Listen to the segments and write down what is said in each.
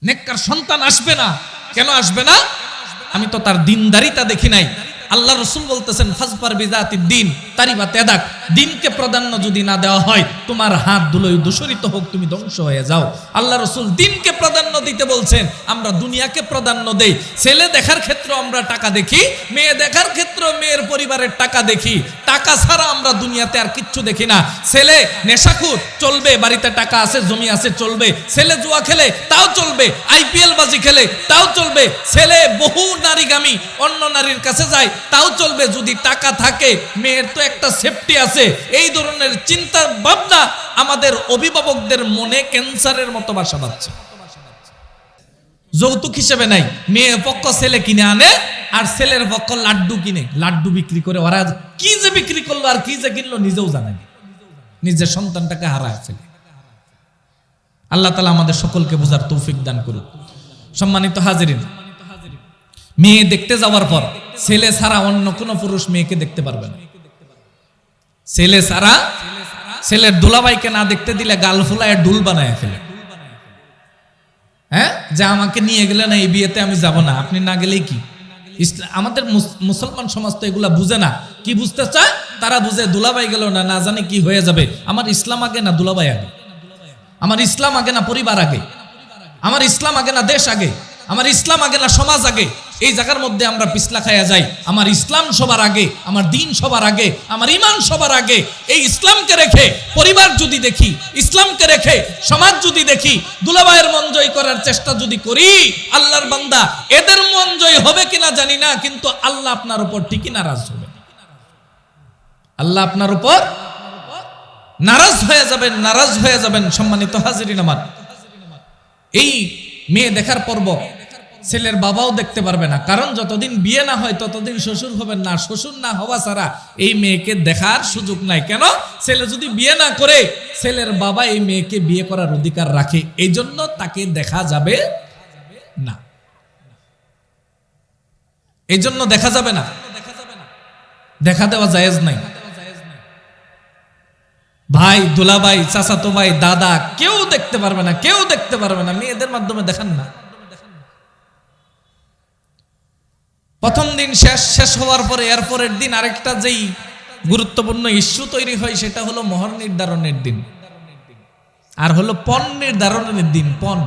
নেককার সন্তান আসবে না। কেন আসবে না? আমি তো তার দিনদারিতা দেখি নাই। আল্লাহ রাসূল বলতেছেন ফাজফার বিযাতিদ দ্বীন তারিবাত ইয়াদাক। দিনকে প্রাধান্য যদি না দেওয়া হয়, তোমার হাত ধুলোয় দূষিত হোক, তুমি ধ্বংস হয়ে যাও। আল্লাহ রাসূল দিনকে প্রাধান্য দিতে বলছেন। আমরা দুনিয়াকে প্রাধান্য দেই। ছেলে দেখার ক্ষেত্রে আমরা টাকা দেখি, মেয়ে দেখার ক্ষেত্রে মেয়ের পরিবারের টাকা দেখি। টাকা ছাড়া আমরা দুনিয়াতে আর কিচ্ছু দেখি না। ছেলে নেশাখোর, চলবে, বাড়িতে টাকা আছে, জমি আছে, চলবে। ছেলে জুয়া খেলে, তাও চলবে। আইপিএল বাজি খেলে, তাও চলবে। ছেলে বহু নারীগামী, অন্য নারীর কাছে যায়, তাও চলবে যদি টাকা থাকে। মেয়ের তো একটা সেফটি আছে। এই ধরনের চিন্তা ভাবনা আমাদের অভিভাবকদের মনে ক্যান্সারের মতো বাসা বাঁধছে। যৌতুক হিসেবে নাই, মেয়ে পক্ষ ছেলে কিনে আনে, আর ছেলের পক্ষ লাড্ডু কিনে, লাড্ডু বিক্রি করে। ওরা কি যে বিক্রি করলো আর কি যে কিনলো নিজেও জানে না, নিজের সন্তানটাকে হারায় ফেলে। আল্লাহ তাআলা আমাদের সকলকে বোঝার তৌফিক দান করুন। সম্মানিত হাজিরিন, মেয়ে দেখতে যাওয়ার পর ছেলে ছাড়া অন্য কোনো পুরুষ মেয়েকে দেখতে পারবে না। ছেলে ছাড়া, ছেলের দুলাভাইকে না দেখতে দিলে গাল ফুলায় ডুল বানায় ফেলে। হ্যাঁ, যে আমাকে নিয়ে গেলে না এই বিয়েতে আমি যাব না, আপনি না গেলেই কি? আমাদের মুসলমান সমাজ তো এগুলা বুঝে না। কি বুঝতে চায়? তারা বুঝে দুলাভাই গেল না, না জানে কি হয়ে যাবে। আমার ইসলাম আগে না দুলাভাই আগে? আমার ইসলাম আগে না পরিবার আগে? আমার ইসলাম আগে না দেশ আগে? আমার ইসলাম আগে না সমাজ আগে? এই জায়গার মধ্যে আমরা পিছলা খাইয়া যাই। আমার ইসলাম সবার আগে, আমার দিন সবার আগে, আমার ঈমান সবার আগে। এই ইসলামকে রেখে পরিবার যদি দেখি, ইসলামকে রেখে সমাজ যদি দেখি, দুলাভাইয়ের মন জয় করার চেষ্টা যদি করি, আল্লাহর বান্দা, এদের মন জয় হবে কিনা জানি না, কিন্তু আল্লাহ আপনার উপর ঠিকই নারাজ হবে। আল্লাহ আপনার উপর নারাজ হয়ে যাবেন, নারাজ হয়ে যাবেন। সম্মানিত হাজিরিন আমার, এই মেয়ে দেখার পর্ব ছেলের বাবাও দেখতে পারবে না। কারণ যতদিন বিয়ে না হয় ততদিন শ্বশুর হবেন না। শ্বশুর না হওয়া ছাড়া এই মেয়েকে দেখার সুযোগ নাই। কেন? ছেলে যদি বিয়ে না করে, ছেলের বাবা এই মেয়েকে বিয়ে করার অধিকার রাখে, এই জন্য তাকে দেখা যাবে না। এই জন্য দেখা যাবে না, দেখা দেওয়া জায়েজ নাই। ভাই, দুলাভাই, চাচাতো ভাই, দাদা, কেউ দেখতে পারবে না, কেউ দেখতে পারবে না। মেয়েদের মাধ্যমে দেখান না। প্রথম দিন শেষ হওয়ার পরে এরপরের দিন আরেকটা যেই গুরুত্বপূর্ণ ইস্যু তৈরি হয়, সেটা হলো মোহর নির্ধারণের দিন, আর হলো পণ নির্ধারণের দিন। পণ,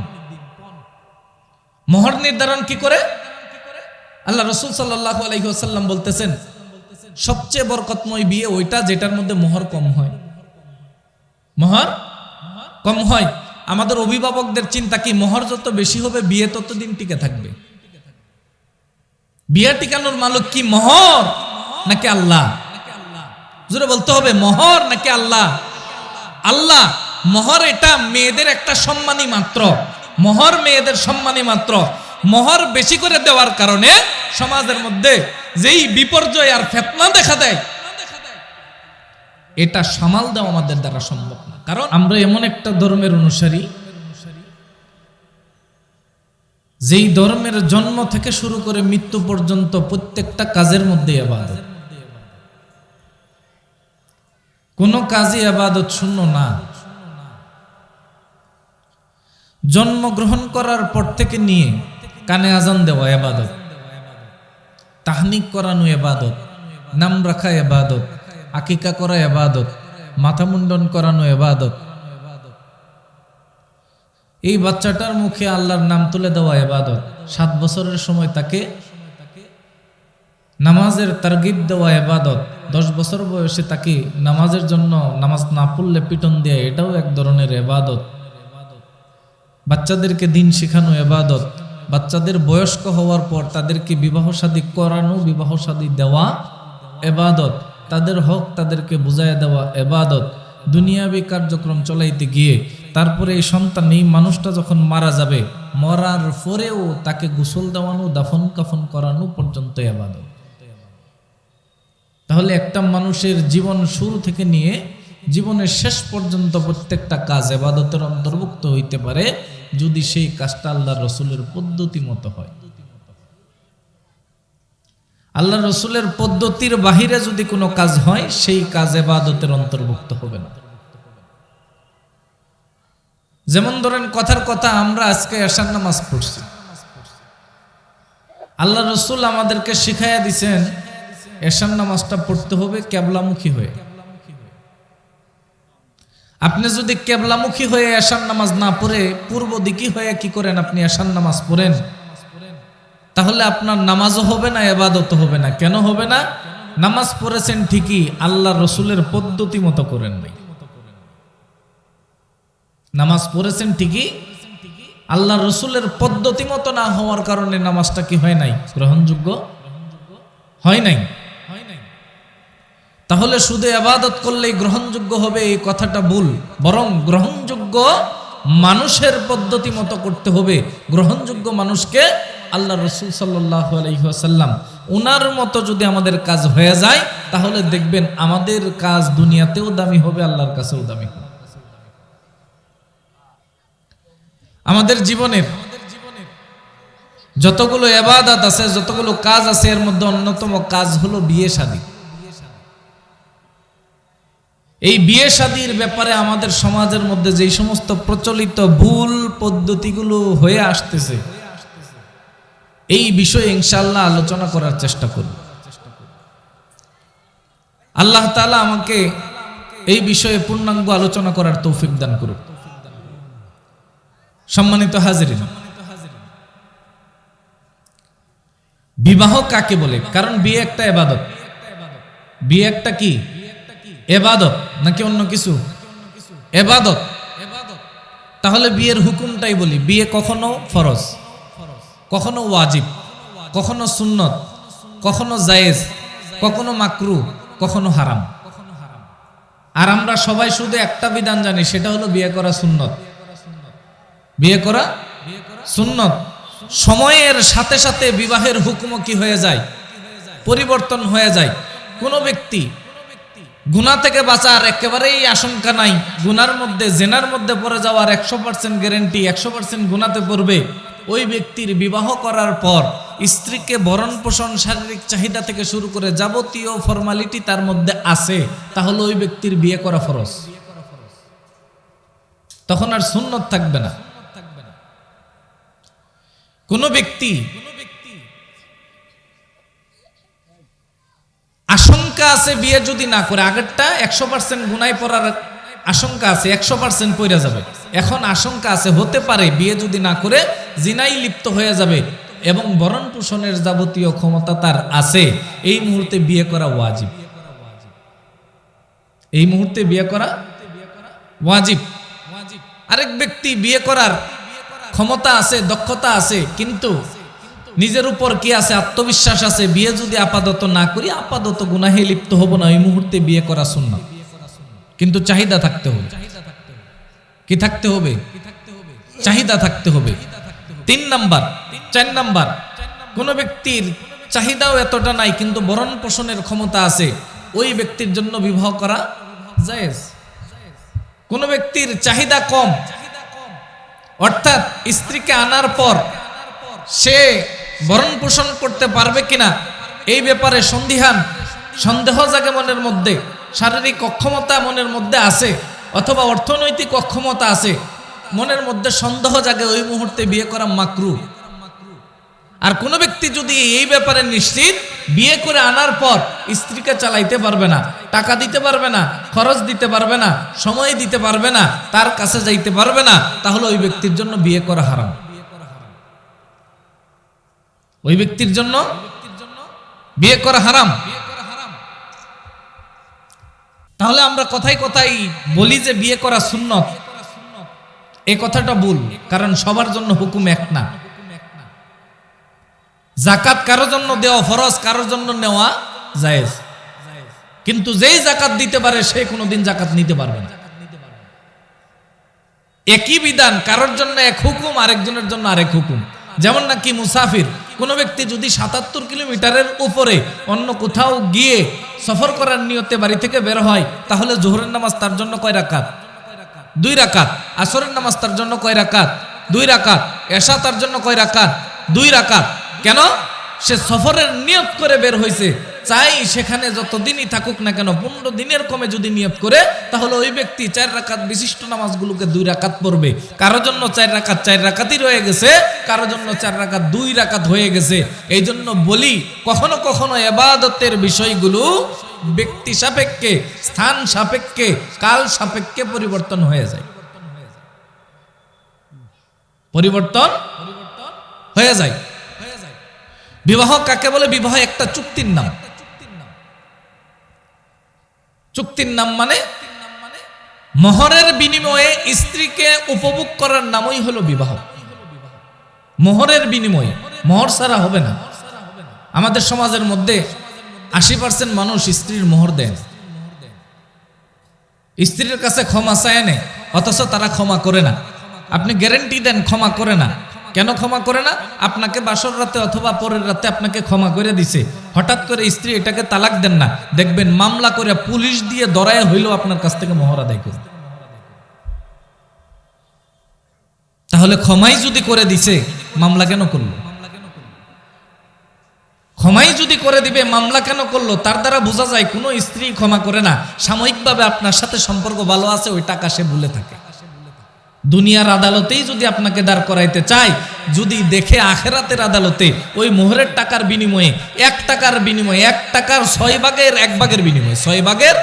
মোহর নির্ধারণ কি করে? আল্লাহ রাসূল সাল্লাল্লাহু আলাইহি ওয়াসাল্লাম বলতেছেন, সবচেয়ে বরকতময় বিয়ে ওইটা যেটার মধ্যে মোহর কম হয়। মোহর কম হয়। আমাদের অভিভাবকদের চিন্তা কি, মোহর যত বেশি হবে বিয়ে ততদিন টিকে থাকবে। বিয়ে টিকানোর মালিক কি মোহর নাকি আল্লাহ? জোরে বলতে হবে, মোহর নাকি আল্লাহ? আল্লাহ। মোহর এটা মেয়েদের একটা সম্মানী মাত্র। মোহর মেয়েদের সম্মানী মাত্র। মোহর বেশি করে দেওয়ার কারণে সমাজের মধ্যে যেই বিপর্যয় আর ফিতনা দেখা দেয়, এটা সামাল দেওয়া আমাদের দ্বারা সম্ভব না। কারণ আমরা এমন একটা ধর্মের অনুসারী, যেই ধর্মের জন্ম থেকে শুরু করে মৃত্যু পর্যন্ত প্রত্যেকটা কাজের মধ্যে ইবাদত। কোন কাজই ইবাদত শূন্য না। জন্মগ্রহণ করার পর থেকে নিয়ে কানে আজান দেওয়া ইবাদত, তাহনিক করানো ইবাদত, নাম রাখা ইবাদত, আকিকা করা ইবাদত, মাথা মুন্ডন করানো ইবাদত, এই বাচ্চাটার মুখে আল্লাহর নাম তুলে দেওয়া ইবাদত, 7 বছরের সময় তাকে নামাজের তারগিব দেওয়া ইবাদত, 10 বছর বয়সে তাকে নামাজের জন্য নামাজ না পড়লে পিটন দেয়া, এটাও এক ধরনের ইবাদত। বাচ্চাদেরকে দিন শেখানো ইবাদত, বাচ্চাদের বয়স্ক হওয়ার পর তাদেরকে বিবাহ শাদী করানো, বিবাহ শাদী দেওয়া ইবাদত, তাদের হক তাদেরকে বুঝাইয়া দেওয়া ইবাদত। দুনিয়াবি কার্যক্রম চলাইতে গিয়ে তারপরে এই সন্তান, এই মানুষটা যখন মারা যাবে, মরার পরেও তাকে গোসল দেওয়ানো, দাফন কাফন করানো পর্যন্ত ইবাদত। তাহলে একটা মানুষের জীবন শুরু থেকে নিয়ে জীবনের শেষ পর্যন্ত প্রত্যেকটা কাজ ইবাদতের অন্তর্ভুক্ত হইতে পারে, যদি সেই কাজটা আল্লাহর রাসূলের পদ্ধতি মতো হয়। আল্লাহর রাসূলের পদ্ধতির বাহিরে যদি কোনো কাজ হয়, সেই কাজ ইবাদতের অন্তর্ভুক্ত হবে না। যেমন ধরেন কথার কথা, আমরা আজকে এশার নামাজ পড়ছি, আল্লাহ রসুল আমাদেরকে শিখাইয়া দিছেন এশার নামাজটা পড়তে হবে কেবলামুখী হয়ে। আপনি যদি কেবলামুখী হয়ে এশার নামাজ না পড়ে পূর্ব দিকে হয়ে কি করেন আপনি এশার নামাজ পড়েন, তাহলে আপনার নামাজও হবে না, ইবাদতও হবে না। কেন হবে না? নামাজ পড়েছেন ঠিকই, আল্লাহ রসুলের পদ্ধতি মতো করেন নাই। নামাজ পড়েছেন ঠিকই, আল্লাহ রসুলের পদ্ধতি মতো না হওয়ার কারণে নামাজটা কি হয় নাই? গ্রহণযোগ্য হয় নাই। তাহলে শুধু ইবাদত করলেই গ্রহণযোগ্য হবে এই কথাটা ভুল, বরং গ্রহণযোগ্য মানুষের পদ্ধতি মতো করতে হবে। গ্রহণযোগ্য মানুষকে আল্লাহ রসুল সাল্লাল্লাহু আলাইহি ওয়াসাল্লাম ওনার মতো যদি আমাদের কাজ হয়ে যায়, তাহলে দেখবেন আমাদের কাজ দুনিয়াতেও দামি হবে, আল্লাহর কাছেও দামি হবে। আমাদের জীবনের যতগুলো ইবাদত আছে, যতগুলো কাজ আছে, এর মধ্যে অন্যতম কাজ হলো বিয়ে শাদী। এই বিয়ে শাদীর ব্যাপারে আমাদের সমাজের মধ্যে যেই সমস্ত প্রচলিত ভুল পদ্ধতিগুলো হয়ে আসতেছে, এই বিষয়ে ইনশাআল্লাহ আলোচনা করার চেষ্টা করব। আল্লাহ তাআলা আমাকে এই বিষয়ে পূর্ণাঙ্গ আলোচনা করার তৌফিক দান করুন। সম্মানিত হাজিরিন, বিবাহ কাকে বলে? কারণ বিয়ে একটা ইবাদত। বিয়ে একটা কি? ইবাদত নাকি অন্য কিছু? ইবাদত। তাহলে বিয়ের হুকুমটাই বলি। বিয়ে কখনো ফরজ, কখনো ওয়াজিব, কখনো সুন্নত, কখনো জায়েজ, কখনো মাকরু, কখনো হারাম। আর আমরা সবাই শুধু একটা বিধান জানি, সেটা হলো বিয়ে করা সুন্নত। বিয়ে করা সুন্নত। সময়ের সাথে সাথে বিবাহের হুকুমও কি হয়ে যায়? পরিবর্তন হয়ে যায়। কোনো ব্যক্তি গুনাহ থেকে বাঁচার একেবারেই আশঙ্কা নাই, গুনার মধ্যে, জেনার মধ্যে পড়ে যাওয়ার 100% গ্যারান্টি, 100% গুনাতে পড়বে, ওই ব্যক্তির বিবাহ করার পর স্ত্রীকে ভরণ পোষণ, শারীরিক চাহিদা থেকে শুরু করে যাবতীয় ফর্মালিটি তার মধ্যে আছে, তাহলে ওই ব্যক্তির বিয়ে করা ফরজ। তখন আর সুন্নত থাকবে না। কোন ব্যক্তি আশঙ্কা আছে বিয়ে যদি না করে, আগেরটা 100% গুনায় পড়ার আশঙ্কা আছে, 100% পড়ে যাবে। এখন আশঙ্কা আছে, হতে পারে বিয়ে যদি না করে জিনায় লিপ্ত হয়ে যাবে এবং ভরণ পোষণের যাবতীয় ক্ষমতা তার আছে, এই মুহূর্তে বিয়ে করা ওয়াজিব। এই মুহূর্তে বিয়ে করা ওয়াজিব। আরেক ব্যক্তি বিয়ে করার ক্ষমতা আছে, দক্ষতা আছে, কিন্তু নিজের উপর কি আছে? আত্মবিশ্বাস আছে। বিয়ে যদি আপাতত না করি, আপাতত গুনাহে লিপ্ত হব না, এই মুহূর্তে বিয়ে করা সুন্নাত। কিন্তু চাহিদা থাকতে হবে। কি থাকতে হবে? চাহিদা থাকতে হবে। 3 নাম্বার, 4 নাম্বার, কোন ব্যক্তির চাহিদাও এতটা নাই কিন্তু ভরণ পোষণের ক্ষমতা আছে, ওই ব্যক্তির জন্য বিবাহ করা জায়েজ। কোন ব্যক্তির চাহিদা কম, অর্থাৎ স্ত্রীকে আনার পর সে ভরণ পোষণ করতে পারবে কিনা এই ব্যাপারে সন্দিহান, সন্দেহ জাগে মনের মধ্যে, শারীরিক অক্ষমতা মনের মধ্যে আছে, অথবা অর্থনৈতিক অক্ষমতা আছে, মনের মধ্যে সন্দেহ জাগে, ওই মুহূর্তে বিয়ে করা মাকরু। আর কোন ব্যক্তি যদি এই ব্যাপারে নিশ্চিত, বিয়ে করে আনার পর স্ত্রীকে চালাইতে পারবে না, টাকা দিতে পারবে না, খরচ দিতে পারবে না, সময় দিতে পারবে না, তার কাছে যাইতে পারবে না, তাহলে ওই ব্যক্তির জন্য বিয়ে করা হারাম। ওই ব্যক্তির জন্য বিয়ে করা হারাম। তাহলে আমরা কথায় কথায় বলি যে বিয়ে করা সুন্নত, এই কথাটা ভুল। কারণ সবার জন্য হুকুম এক না। যাকাত কারোর জন্য দেওয়া ফরজ, কারোর জন্য নেওয়া জায়েজ। কিন্তু যেই যাকাত দিতে পারে সে কোনোদিন যাকাত নিতে পারবে না। একই বিধান, কারোর জন্য এক হুকুম, আরেকজনের জন্য আরেক হুকুম। যেমন নাকি মুসাফির, কোন ব্যক্তি যদি 77 কিলোমিটারের উপরে অন্য কোথাও গিয়ে সফর করার নিয়তে বাড়ি থেকে বের হয়, তাহলে জোহরের নামাজ তার জন্য কয় রাকাত? 2 রাকাত। আসরের নামাজ তার জন্য কয় রাকাত? 2 রাকাত। এশা তার জন্য কয় রাকাত? 2 রাকাত। কেন? সে সফরের নিয়ত করে বের হয়েছে, চাই সেখানে যতদিনই থাকুক না কেন 15 দিনের কমে যদি নিয়ত করে, তাহলে ওই ব্যক্তি 4 রাকাত বিশিষ্ট নামাজগুলোকে 2 রাকাত পড়বে। কারো জন্য 4 রাকাতই রয়ে গেছে, কারো জন্য 4 রাকাত 2 রাকাত হয়ে গেছে। এই জন্য বলি, কখনো কখনো ইবাদতের বিষয়গুলো ব্যক্তি সাপেক্ষে, স্থান সাপেক্ষে, কাল সাপেক্ষে পরিবর্তন হয়ে যায়, পরিবর্তন হয়ে যায়। বিবাহ কাকে বলে? বিবাহ একটা চুক্তির নাম। চুক্তির নাম মানে মোহরের বিনিময়ে স্ত্রীকে উপভোগ করার নামই হলো বিবাহ। মোহরের বিনিময়ে, মোহর ছাড়া হবে না। আমাদের সমাজের মধ্যে 80% মানুষ স্ত্রীর মোহর দেন, স্ত্রীর কাছে ক্ষমা চায় না, অথচ তারা ক্ষমা করে না। আপনি গ্যারান্টি দেন ক্ষমা করে না, কেন ক্ষমা করে না? আপনাকে বাসর রাতে অথবা পরের রাতে আপনাকে ক্ষমা করে দিছে, হঠাৎ করে স্ত্রী এটাকে তালাক দেন না, দেখবেন মামলা করে পুলিশ দিয়ে দরায় হইলেও আপনার কাছ থেকে মোহর আদায় করে। তাহলে ক্ষমাই যদি করে দিছে, মামলা কেন করলো? ক্ষমাই যদি করে দিবে, মামলা কেন করলো? তার দ্বারা বোঝা যায় কোনো স্ত্রী ক্ষমা করে না, সাময়িকভাবে আপনার সাথে সম্পর্ক ভালো আছে, ওই টাকা সে ভুলে থাকে। দুনিয়ার আদালতেই যদি আপনাকে দাঁড় করাইতে চায়, যদি দেখে আখেরাতের আদালতে ওই মোহরের টাকার বিনিময়ে 1 টাকার বিনিময়ে 1 টাকার 6 ভাগের 1 ভাগের বিনিময়ে 6 ভাগের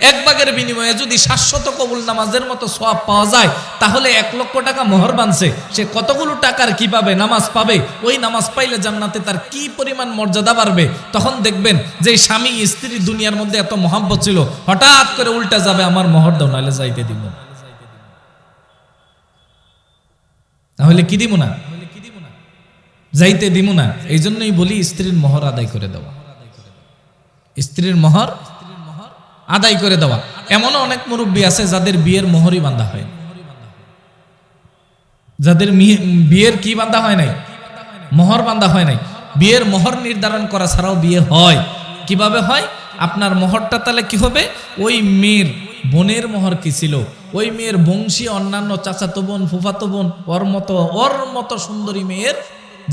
1 ভাগের বিনিময়ে যদি 700 কবুল নামাজের মতো সওয়াব পাওয়া যায়, তাহলে 1 লক্ষ টাকা মোহর বানছে, সে কতগুলো টাকার কি পাবে? নামাজ পাবে। ওই নামাজ পাইলে জান্নাতে তার কি পরিমাণ মর্যাদা বাড়বে। তখন দেখবেন যে স্বামী স্ত্রী দুনিয়ার মধ্যে এত মহব্বত ছিল, হঠাৎ করে উল্টা যাবে, আমার মোহর দাও নাহলে যাইতে দিব। তাহলে কি দিব না? যাইতে দিব না। এই জন্যই বলি স্ত্রীর মোহর আদায় করে দেওয়া, স্ত্রীর মোহর আদায় করে দেওয়া। এমনও অনেক মুরব্বী আছে যাদের বিয়ের মোহরই বাঁধা হয়, যাদের বিয়ের কি বাঁধা হয় নাই? মোহর বাঁধা হয় নাই। বিয়ের মোহর নির্ধারণ করা ছাড়াও বিয়ে হয়। কিভাবে হয়? আপনার মোহরটা তাহলে কি হবে? ওই মেয়ের বোনের মোহর কি ছিল, ওই মেয়ের বংশী অন্যান্য চাচাতো বোন, ফুফাতো বোন, ওর মতো সুন্দরী মেয়ের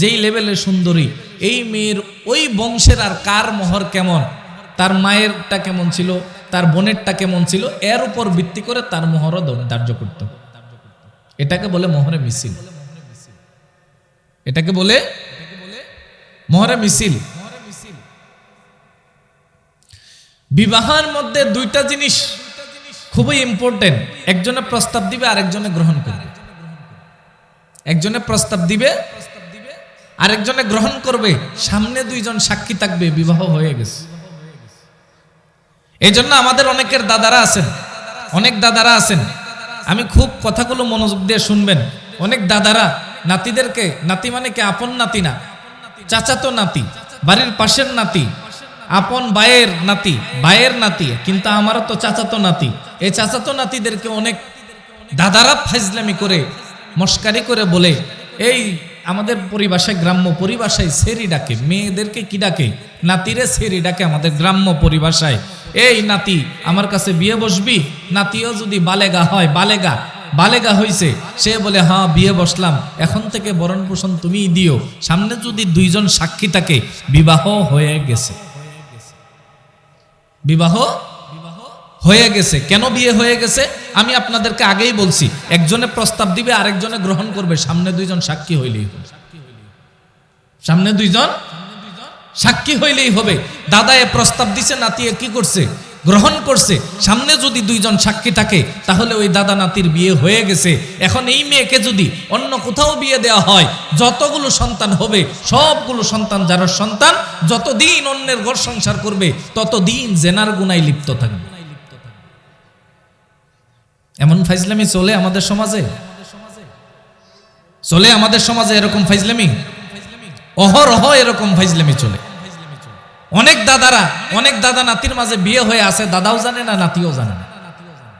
যেই লেভেলের সুন্দরী, এই মেয়ের ওই বংশের আর কার মোহর কেমন, তার মায়েরটা কেমন ছিল, তার বোনেরটা কেমন ছিল, এর উপর ভিত্তি করে তার মোহরও ধার্য করতে। এটাকে বলে মোহরে মিছিল। এটাকে বলে মোহরে মিছিল। বিবাহের মধ্যে 2টা জিনিস খুবই ইম্পর্টেন্ট। একজনে প্রস্তাব দিবে, আরেকজনে গ্রহণ করবে। একজনে প্রস্তাব দিবে, আরেকজনে গ্রহণ করবে। সামনে 2 জন সাক্ষী থাকবে, বিবাহ হয়ে গেছে। এই জন্য আমাদের অনেকের দাদারা আছেন, অনেক দাদারা আছেন, আমি খুব কথাগুলো মনোযোগ দিয়ে শুনবেন। অনেক দাদারা নাতিদেরকে, নাতি মানে কি আপন নাতি না, চাচাতো নাতি, বাড়ির পাশের নাতি, আপন ভাইয়ের নাতি, ভাইয়ের নাতি, কিন্তু আমারও তো চাচাতো নাতি। এই চাচাতো নাতিদেরকে অনেক দাদারা ফাইজলামি করে, মস্কারি করে বলে, এই আমাদের পরিভাষায়, গ্রাম্য পরিভাষায় সেরি ডাকে, মেয়েদেরকে কি ডাকে? নাতিরে সেরি ডাকে আমাদের গ্রাম্য পরিভাষায়। এই নাতি আমার কাছে বিয়ে বসবি? নাতিও যদি বালেগা হয়, বালেগা হইছে, সে বলে হ্যাঁ বিয়ে বসলাম, এখন থেকে বরণ পোষণ তুমিই দিও। সামনে যদি 2 জন সাক্ষী থাকে, বিবাহ হয়ে গেছে। বিবাহ হয়ে গেছে। কেন বিয়ে হয়ে গেছে? আমি আপনাদেরকে আগেই বলছি, একজনে প্রস্তাব দিবে, আরেকজনে গ্রহণ করবে, সামনে 2 জন সাক্ষী হইলেই হবে। সামনে 2 জন সাক্ষী হইলেই হবে। দাদা এ প্রস্তাব দিছে, নাতি কি করছে? গ্রহণ করছে। সামনে যদি 2 জন সাক্ষী থাকে, তাহলে ওই দাদা নাতির বিয়ে হয়ে গেছে। এখন এই মেয়েকে যদি অন্য কোথাও বিয়ে দেওয়া হয়, যতগুলো সন্তান হবে, সবগুলো সন্তান যারা সন্তান, যতদিন অন্যের ঘর সংসার করবে, ততদিন জেনার গুনায় লিপ্ত থাকবে। এমন ফাইজলামি চলে আমাদের সমাজে, চলে আমাদের সমাজে এরকম ফাইজলামি, অহরহ এরকম ফাইজলামি চলে। অনেক দাদা নাতির মাঝে বিয়ে হয়ে আছে, দাদাও জানে না, নাতিও জানে না।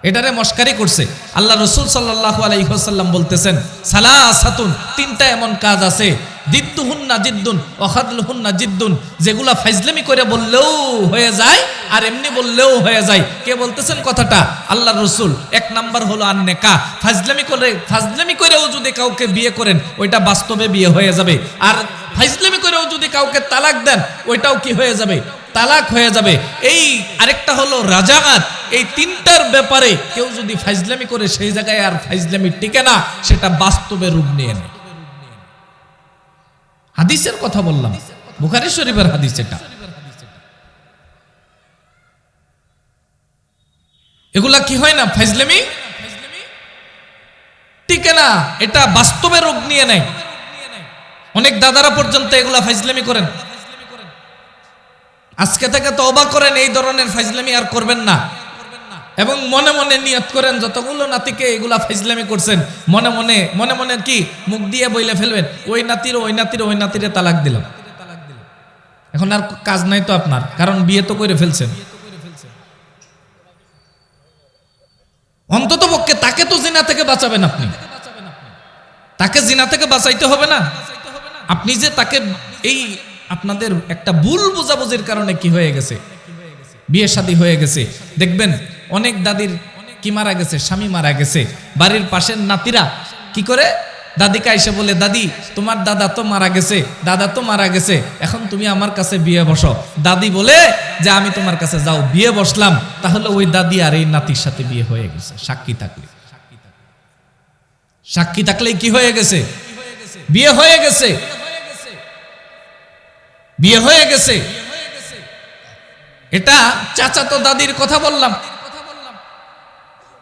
এটারে মস্কারি করছে। আল্লাহ রাসূল সাল্লাল্লাহু আলাইহি ওয়াসাল্লাম বলতেছেন, সালাসাতুন, 3টা এমন কাজ আছে, জিদ্দুহুন্না জিদ্দুন ওয়া খাদলুহুন্না জিদ্দুন, যেগুলা ফাইজলামি করে বললেও হয়ে যায় আর এমনি বললেও হয়ে যায়। কে বলতেছেন কথাটা? আল্লাহ রাসূল। 1 নাম্বার হলো আন-নিকাহ। ফাইজলামি করেও যদি কাউকে বিয়ে করেন, ওইটা বাস্তবে বিয়ে হয়ে যাবে। আর ফাইজলামি করেও যদি কাউকে তালাক দেন, ওইটাও কি হয়ে যাবে? তালাক হয়ে যাবে। এই আরেকটা হলো রাজাগাত। এই তিনটার ব্যাপারে কেউ যদি ফাইজলামি করে সেই জায়গায় আর ফাইজলামি টিকে না, সেটা বাস্তবে রূপ নিয়ে নেয়। হাদিসের কথা বললাম, বুখারী শরীফের হাদিস এটা। এগুলা কি হয় না, ফাইজলামি টিকে না, এটা বাস্তবে রূপ নিয়ে নেয়। অনেক দাদারা পর্যন্ত এগুলা ফাইজলামি করেন। আজকে থেকে তওবা করেন, এই ধরনের ফাইজলামি আর করবেন না, এবং মনে মনে নিয়ত করেন যতগুলো নাতিকে এগুলা ফাইজলামি করছেন, মনে মনে কি মুখ দিয়ে বইলে ফেলবেন, ওই নাতিরে তালাক দিলাম। এখন আর কাজ নাই তো আপনার, কারণ বিয়ে তো করে ফেলছেন। অন্তত পক্ষে তাকে তো জিনা থেকে বাঁচাবেন, আপনি তাকে জিনা থেকে বাঁচাইতে হবে না। আপনি যে তাকে এই আপনাদের একটা ভুল বোঝাবুঝির কারণে কি হয়ে গেছে, বিয়ে শাদী হয়ে গেছে। দেখবেন অনেক দাদির কি মারা গেছে, স্বামী মারা গেছে, বাড়ির পাশের নাতিরা কি করে দাদিকে এসে বলে, দাদি তোমার দাদা তো মারা গেছে, এখন তুমি আমার কাছে বিয়ে বসো। দাদি বলে যে আমি তোমার কাছে যাও, বিয়ে বসলাম, তাহলে ওই দাদি আর এই নাতির সাথে বিয়ে হয়ে গেছে। সাক্ষী থাকলেই কি হয়ে গেছে, বিয়ে হয়ে গেছে। এটা চাচাতো দাদির কথা বললাম।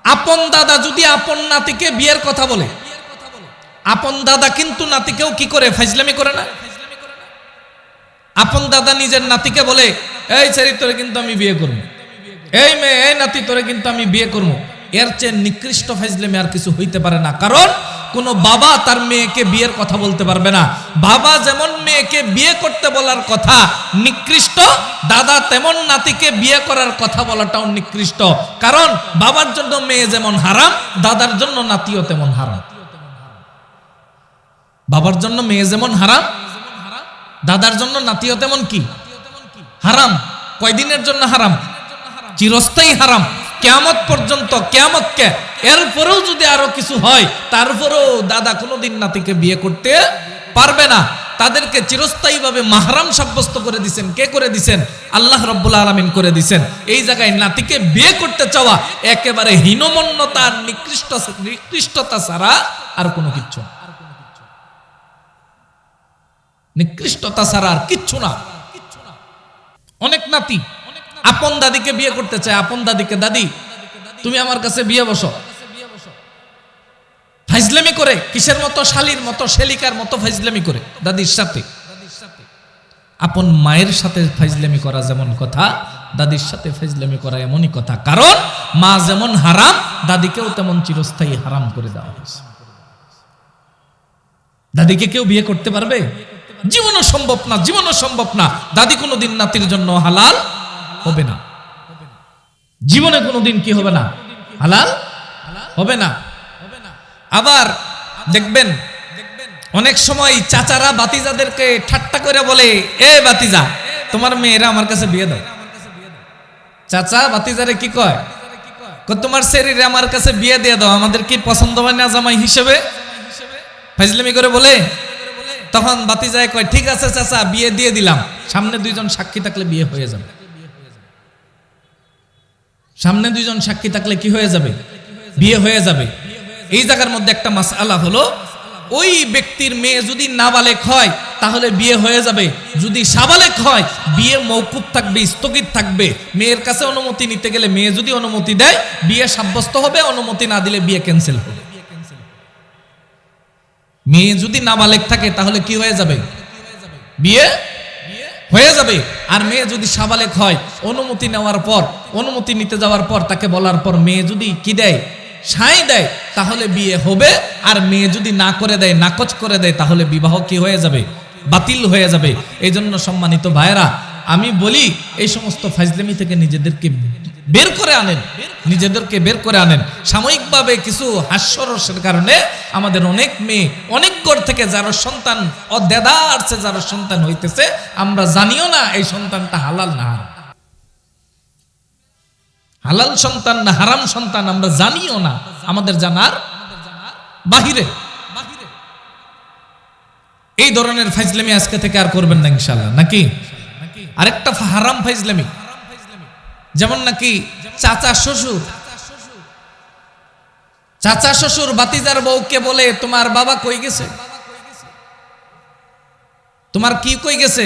আপন দাদা যদি আপন নাতিকে বিয়ের কথা বলে, আপন দাদা কিন্তু নাতিকেও কি করে, ফাইজলামি করে না। আপন দাদা নিজের নাতিকে বলে, এই ছেলে তোরে কিন্তু আমি বিয়ে করবো, এই মেয়ে এই নাতি তোরে কিন্তু আমি বিয়ে করবো। এর চেয়ে নিকৃষ্ট ফাইজলামি আর কিছু হইতে পারে না। কারণ কোন বাবা তার মেয়েকে বিয়ের কথা বলতে পারবে না। বাবা যেমন মেয়েকে বিয়ে করতে বলার কথা নিকৃষ্ট, দাদা তেমন নাতিকে বিয়ে করার কথা বলাটাও নিকৃষ্ট। কারণ বাবার জন্য মেয়ে যেমন হারাম, দাদার জন্য নাতিও তেমন হারাম। বাবার জন্য মেয়ে যেমন হারাম, দাদার জন্য নাতিও তেমন কি হারাম। কয়দিনের জন্য হারাম? চিরস্থায়ী হারাম, কিয়ামত পর্যন্ত। কিয়ামতকে এরপরেও যদি আরো কিছু হয়, তারপরেও দাদা কোনোদিন নাতিকে বিয়ে করতে পারবে না। তাদেরকে চিরস্থায়ীভাবে মাহরাম সাব্যস্ত করে দিয়েছেন। কে করে দিয়েছেন? আল্লাহ রাব্বুল আলামিন করে দিয়েছেন। এই জায়গায় নাতিকে বিয়ে করতে চাওয়া একেবারে হীনমন্যতা, নিকৃষ্টতা ছাড়া আর কোনো কিচ্ছু না। নিকৃষ্টতা ছাড়া আর কিচ্ছু না। অনেক নাতি আপন দাদিকে বিয়ে করতে চায়, আপন দাদিকে, দাদি তুমি আমার কাছে বিয়ে বসো। ফাইজলামি করে, কিসের মতো, শালীর মতো, শেলিকার মতো ফাইজলামি করে দাদির সাথে। আপন মায়ের সাথে ফাইজলামি করা যেমন কথা, দাদির সাথে ফাইজলামি করা এমনই কথা। কারণ মা যেমন হারাম, দাদিকেও তেমন চিরস্থায়ী হারাম করে দেওয়া হয়েছে। দাদিকে কেউ বিয়ে করতে পারবে? জীবনও সম্ভব না, জীবনও সম্ভব না। দাদি কোনোদিন নাতির জন্য হালাল হবে না, জীবনে কোনোদিন কি হবে না, হালাল হবে না। আবার দেখবেন অনেক সময় চাচারা বাতিজাদেরকে ঠাট্টা করে বলে, এ বাতিজা তোমার মেয়েরা আমার কাছে বিয়ে দাও। চাচা বাতিজারে কি কয়, তোমার শরীরে আমার কাছে বিয়ে দিয়ে দাও, আমাদের কি পছন্দ হয় না জামাই হিসেবে? ফাইজলামি করে বলে। তখন বাতিজায় কয়, ঠিক আছে চাচা বিয়ে দিয়ে দিলাম, সামনে দুইজন সাক্ষী থাকলে বিয়ে হয়ে যাবে। সামনে দুইজন সাক্ষী থাকলে কি হয়ে যাবে? বিয়ে হয়ে যাবে। এই জায়গার মধ্যে একটা মাসআলা হলো, ওই ব্যক্তির মেয়ে যদি নাবালেগ হয় তাহলে বিয়ে হয়ে যাবে, যদি সাবালেগ হয় বিয়ে মওকুফ থাকবে, স্থগিত থাকবে। মেয়ের কাছে অনুমতি নিতে গেলে মেয়ে যদি অনুমতি দেয় বিয়ে সাব্যস্ত হবে, অনুমতি না দিলে বিয়ে ক্যান্সেল হবে। মেয়ে যদি নাবালেগ থাকে তাহলে কি হয়ে যাবে? বিয়ে হয়ে যাবে। আর মেয়ে যদি সাবালেগ হয়, অনুমতি নেওয়ার পর, অনুমতি নিতে যাওয়ার পর, তাকে বলার পর মেয়ে যদি কি দেয়, সায় দেয়, তাহলে বিয়ে হবে। আর মেয়ে যদি না করে দেয়, নাকচ করে দেয়, তাহলে বিবাহ কি হয়ে যাবে? বাতিল হয়ে যাবে। এই জন্য সম্মানিত ভাইয়েরা, আমি বলি এই সমস্ত ফাইজলামি থেকে নিজেদেরকে বের করে আনেন, নিজেদেরকে বের করে আনেন। সাময়িকভাবে কিছু হাস্যরসের কারণে আমাদের অনেক মেয়ে, অনেক ঘর থেকে যারা সন্তান অদেদারছে, যারা সন্তান হইতেছে, আমরা জানিও না এই সন্তানটা হালাল না হারাম, হালাল সন্তান না হারাম সন্তান আমরা জানিও না, আমাদের জানার বাহিরে। এই ধরনের ফাইজলামি আজকে থেকে আর করবেন না ইনশাআল্লাহ, নাকি? আরেকটা হারাম ফাইজলামি, যেমন নাকি চাচা শ্বশুর ভাতিজার বউকে বলে তোমার বাবা কই গেছে, তোমার কি কই গেছে,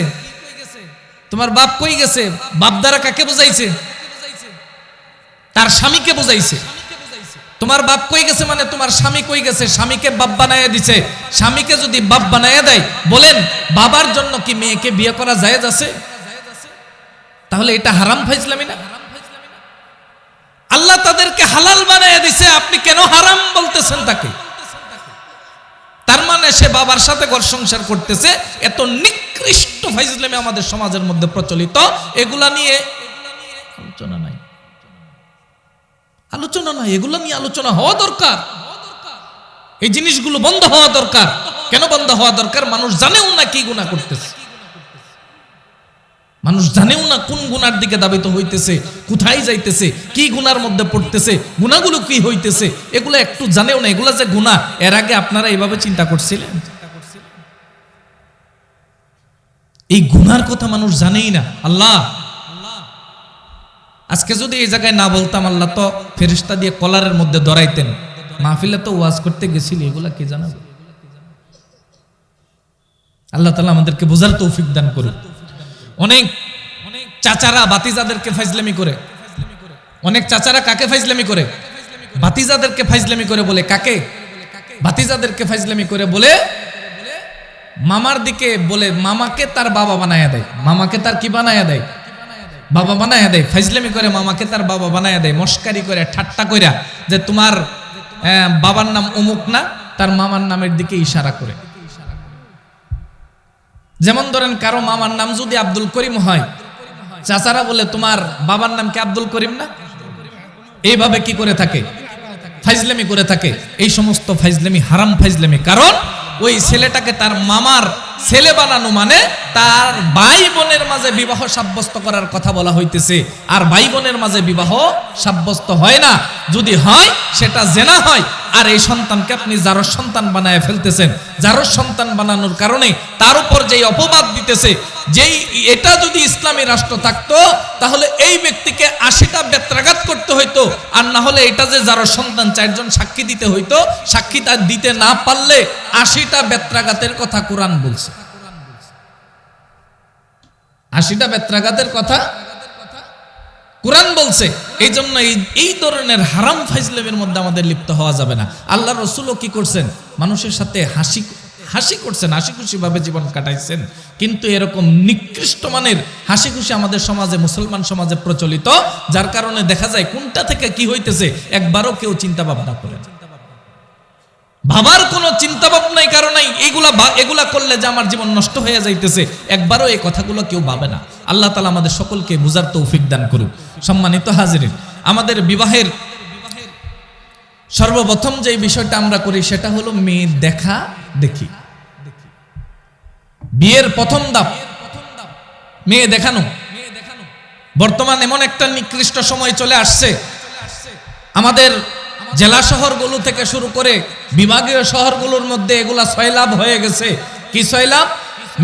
তোমার বাপ কই গেছে। বাপ দ্বারা কাকে বোঝাইছে? তার স্বামীকে বোঝাইছে। তোমার বাপ কই গেছে মানে তোমার স্বামী কই গেছে, স্বামীকে বাপ বানায় দিছে। স্বামীকে যদি বাপ বানায় দেয়, বলেন বাবার জন্য কি মেয়েকে বিয়ে করা জায়েজ আছে? তাহলে এটা হারাম ফাইজলামি না? আল্লাহ তাদেরকে হালাল বানায় দিছে, আপনি কেন হারাম বলতেছেন তাকে? তার মানে সে বাবার সাথে ঘর সংসার করতেছে। এত নিকৃষ্ট ফাইজলামি আমাদের সমাজের মধ্যে প্রচলিত, এগুলা নিয়ে আলোচনা নাই, এগুলো নিয়ে আলোচনা হওয়া দরকার। এই জিনিসগুলো বন্ধ হওয়া দরকার। কেন বন্ধ হওয়া দরকার? মানুষ জানেও না কি গুনাহ করতেছে, মানুষ জানেও না কোন গুনার দিকে ধাবিত হইতেছে, কোথায় যাইতেছে, কি গুনার মধ্যে পড়তেছে, গুনাহগুলো কি হইতেছে, এগুলো একটু জানেও না। এগুলা যে গুনাহ, এর আগে আপনারা এইভাবে চিন্তা করছিলেন? এই গুনার কথা মানুষ জানেই না। আল্লাহ, আজকে যদি এই জায়গায় না বলতাম, আল্লাহ তো ফেরেশতা দিয়ে কলারের মধ্যে ধরাইতেন। মাহফিলে তো ওয়াজ করতে গেছিলি, এগুলা কি জানাবো? আল্লাহ তাআলা আমাদেরকে বোঝার তৌফিক দান করুন। অনেক চাচারা ভাতিজাদেরকে ফাইজলামি করে, অনেক চাচারা কাকে ফাইজলামি করে? ভাতিজাদেরকে ফাইজলামি করে। বলে কাকে? ভাতিজাদেরকে ফাইজলামি করে বলে মামার দিকে, বলে মামাকে তার বাবা বানায়া দেয়, মামাকে তার কি বানায়া দেয়? বাবা বানায়া দেয়। ফাইজলামি করে মামাকে তার বাবা বানায়া দেয়, মস্কারি করে, ঠাট্টা কইরা, যে তোমার বাবার নাম অমুক না, তার মামার নামের দিকে ইশারা করে। যেমন ধরেন কারো মামার নাম যদি আব্দুল করিম হয়, চাচারা বলে তোমার বাবার নাম কি আব্দুল করিম না? এইভাবে কি করে থাকে? ফাইজলামি করে থাকে। এই সমস্ত ফাইজলামি হারাম ফাইজলামি। কারণ ওই ছেলেটাকে তার মামার ছেলে বানানো মানে তার ভাই বোনের মাঝে বিবাহ সাব্যস্ত করার কথা বলা হইতেছে। আর ভাই বোনের মাঝে বিবাহ সাব্যস্ত হয় না, যদি হয় সেটা জেনা হয়। আর এই সন্তানকে আপনি জারজ সন্তান বানায় ফেলতেছেন। জারজ সন্তান বানানোর কারণে তার উপর যেই অপবাদ দিতেছে, যেই এটা যদি ইসলামী রাষ্ট্র থাকতো তাহলে এই ব্যক্তিকে 80টা বেত্রাঘাত করতে হইতো। আর না হলে এটা যে জারজ সন্তান, 4 জন সাক্ষী দিতে হইতো। সাক্ষী তার দিতে না পারলে 80টা বেত্রাঘাতের কথা কোরআন বলছে। 80টা বেত্রাঘাতের কথা কোরআন বলছে। এই জন্য এই ধরনের হারাম ফাইজলামের মধ্যে আমাদের লিপ্ত হওয়া যাবে না। আল্লাহ রসুলও কি করছেন? মানুষের সাথে হাসি করছেন, হাসি খুশি ভাবে জীবন কাটাইছেন। কিন্তু এরকম নিকৃষ্ট মানের হাসি খুশি আমাদের সমাজে, মুসলমান সমাজে প্রচলিত, যার কারণে দেখা যায় কোনটা থেকে কি হইতেছে একবারও কেউ চিন্তা ভাবনা করে না। ভাবার কোনো চিন্তা ভাবনাই কারণ নাই। এগুলা করলে যে আমার জীবন নষ্ট হয়ে যাইতেছে, একবারও এই কথাগুলো কেউ ভাবে না। আল্লাহ তাআলা আমাদের সকলকে বুঝার তৌফিক দান করুক। সম্মানিত হাজিরিন, আমাদের বিবাহের সর্বপ্রথম যে বিষয়টা আমরা করি সেটা হলো মেয়ে দেখা দেখি। বিয়ের প্রথম ধাপ মেয়ে দেখানো। বর্তমান এমন একটা নিকৃষ্ট সময় চলে আসছে, আমাদের জেলা শহরগুলো থেকে শুরু করে বিভাগীয় শহরগুলোর মধ্যে এগুলা সয়লাভ হয়ে গেছে। কি সয়লাভ?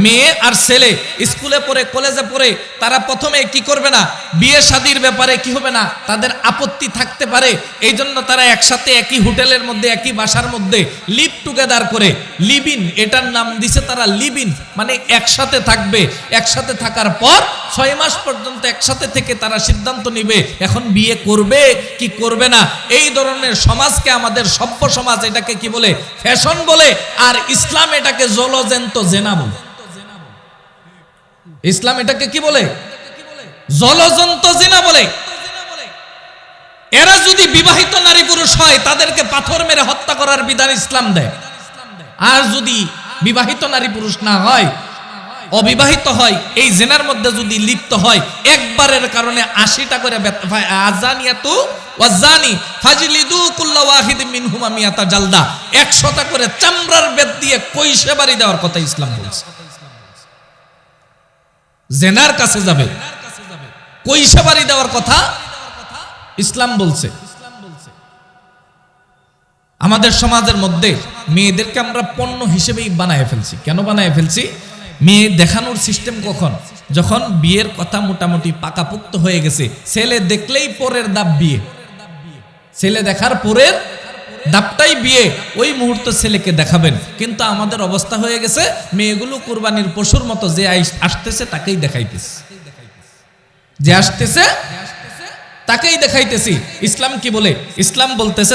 মেয়ে আর ছেলে স্কুলে পড়ে, কলেজে পড়ে, তারা প্রথমে কি করবে না, বিয়ে শাদীর ব্যাপারে কি হবে না, তাদের আপত্তি থাকতে পারে। এই জন্য তারা একসাথে একই হোটেলের মধ্যে, একই বাসার মধ্যে লিভ টুগেদার করে, লিভ ইন, এটার নাম দিছে তারা লিভ ইন, মানে একসাথে থাকবে। একসাথে থাকার পর 6 মাস পর্যন্ত একসাথে থেকে তারা সিদ্ধান্ত নিবে এখন বিয়ে করবে কি করবে না। এই ধরনের সমাজকে আমাদের সভ্য সমাজ এটাকে কি বলে? ফ্যাশন বলে। আর ইসলাম এটাকে জলজন্ত জেনা বলে। ইসলাম এটাকে কি বলে? জলজন্ত জিনা বলে। এরা যদি বিবাহিত নারী পুরুষ হয় তাদেরকে পাথর মেরে হত্যা করার বিধান ইসলাম দেয়। আর যদি বিবাহিত নারী পুরুষ না হয়, অবিবাহিত হয়, এই জিনার মধ্যে যদি লিপ্ত হয়, একবারের কারণে 80টা করে আযানিয়াতু ওয়াজানি ফাজলিদু কুল্লা ওয়াহিদিন মিনহুমা মিয়াতা জালদা, 100টা করে চামড়ার বেত দিয়ে কইসে বাড়ি দেওয়ার কথা ইসলাম বলছে। জেনার কাছে যাবে, কইসা বাড়ি দেওয়ার কথা ইসলাম বলছে। আমাদের সমাজের মধ্যে মেয়েদেরকে আমরা পণ্য হিসেবেই বানায় ফেলছি। কেন বানায় ফেলছি? মেয়ে দেখানোর সিস্টেম কখন? যখন বিয়ের কথা মোটামুটি পাকাপোক্ত হয়ে গেছে, ছেলে দেখলেই পরের ধাপ বিয়ে, ছেলে দেখার পরের ধাপটাই বিয়ে, ওই মুহূর্তে ছেলেকে দেখাবেন। কিন্তু আমাদের অবস্থা হয়ে গেছে মেয়েগুলো কুরবানির পশুর মতো, যে আসতেছে তাকেই দেখাইতেছে, যে আসতেছে তাকেই দেখাইতেছি। ইসলাম কি বলে? ইসলাম বলতেছে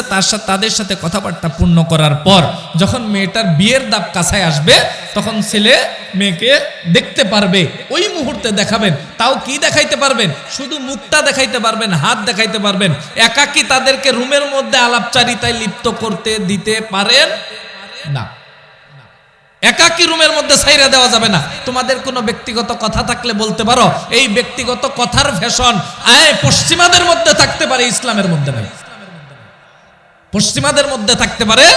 তাদের সাথে কথাবার্তা পূর্ণ করার পর যখন মেয়েটার বিয়ের দাব কাছায় আসবে তখন ছেলে মেয়েকে দেখতে পারবে, ওই মুহূর্তে দেখাবেন। তাও কি দেখাইতে পারবেন? শুধু মুখটা দেখাইতে পারবেন, হাত দেখাইতে পারবেন। একাকি তাদেরকে রুমের মধ্যে আলাপচারিতায় লিপ্ত করতে দিতে পারেন না। একাকি রুমের মধ্যে ছাইরা দেওয়া যাবে না। তোমাদের কোনো ব্যক্তিগত কথা থাকলে বলতে পারো, এই ব্যক্তিগত কথার ফ্যাশন পশ্চিমাদের মধ্যে থাকতে পারে, ইসলামের মধ্যে নাই। পশ্চিমাদের মধ্যে থাকতে পারে,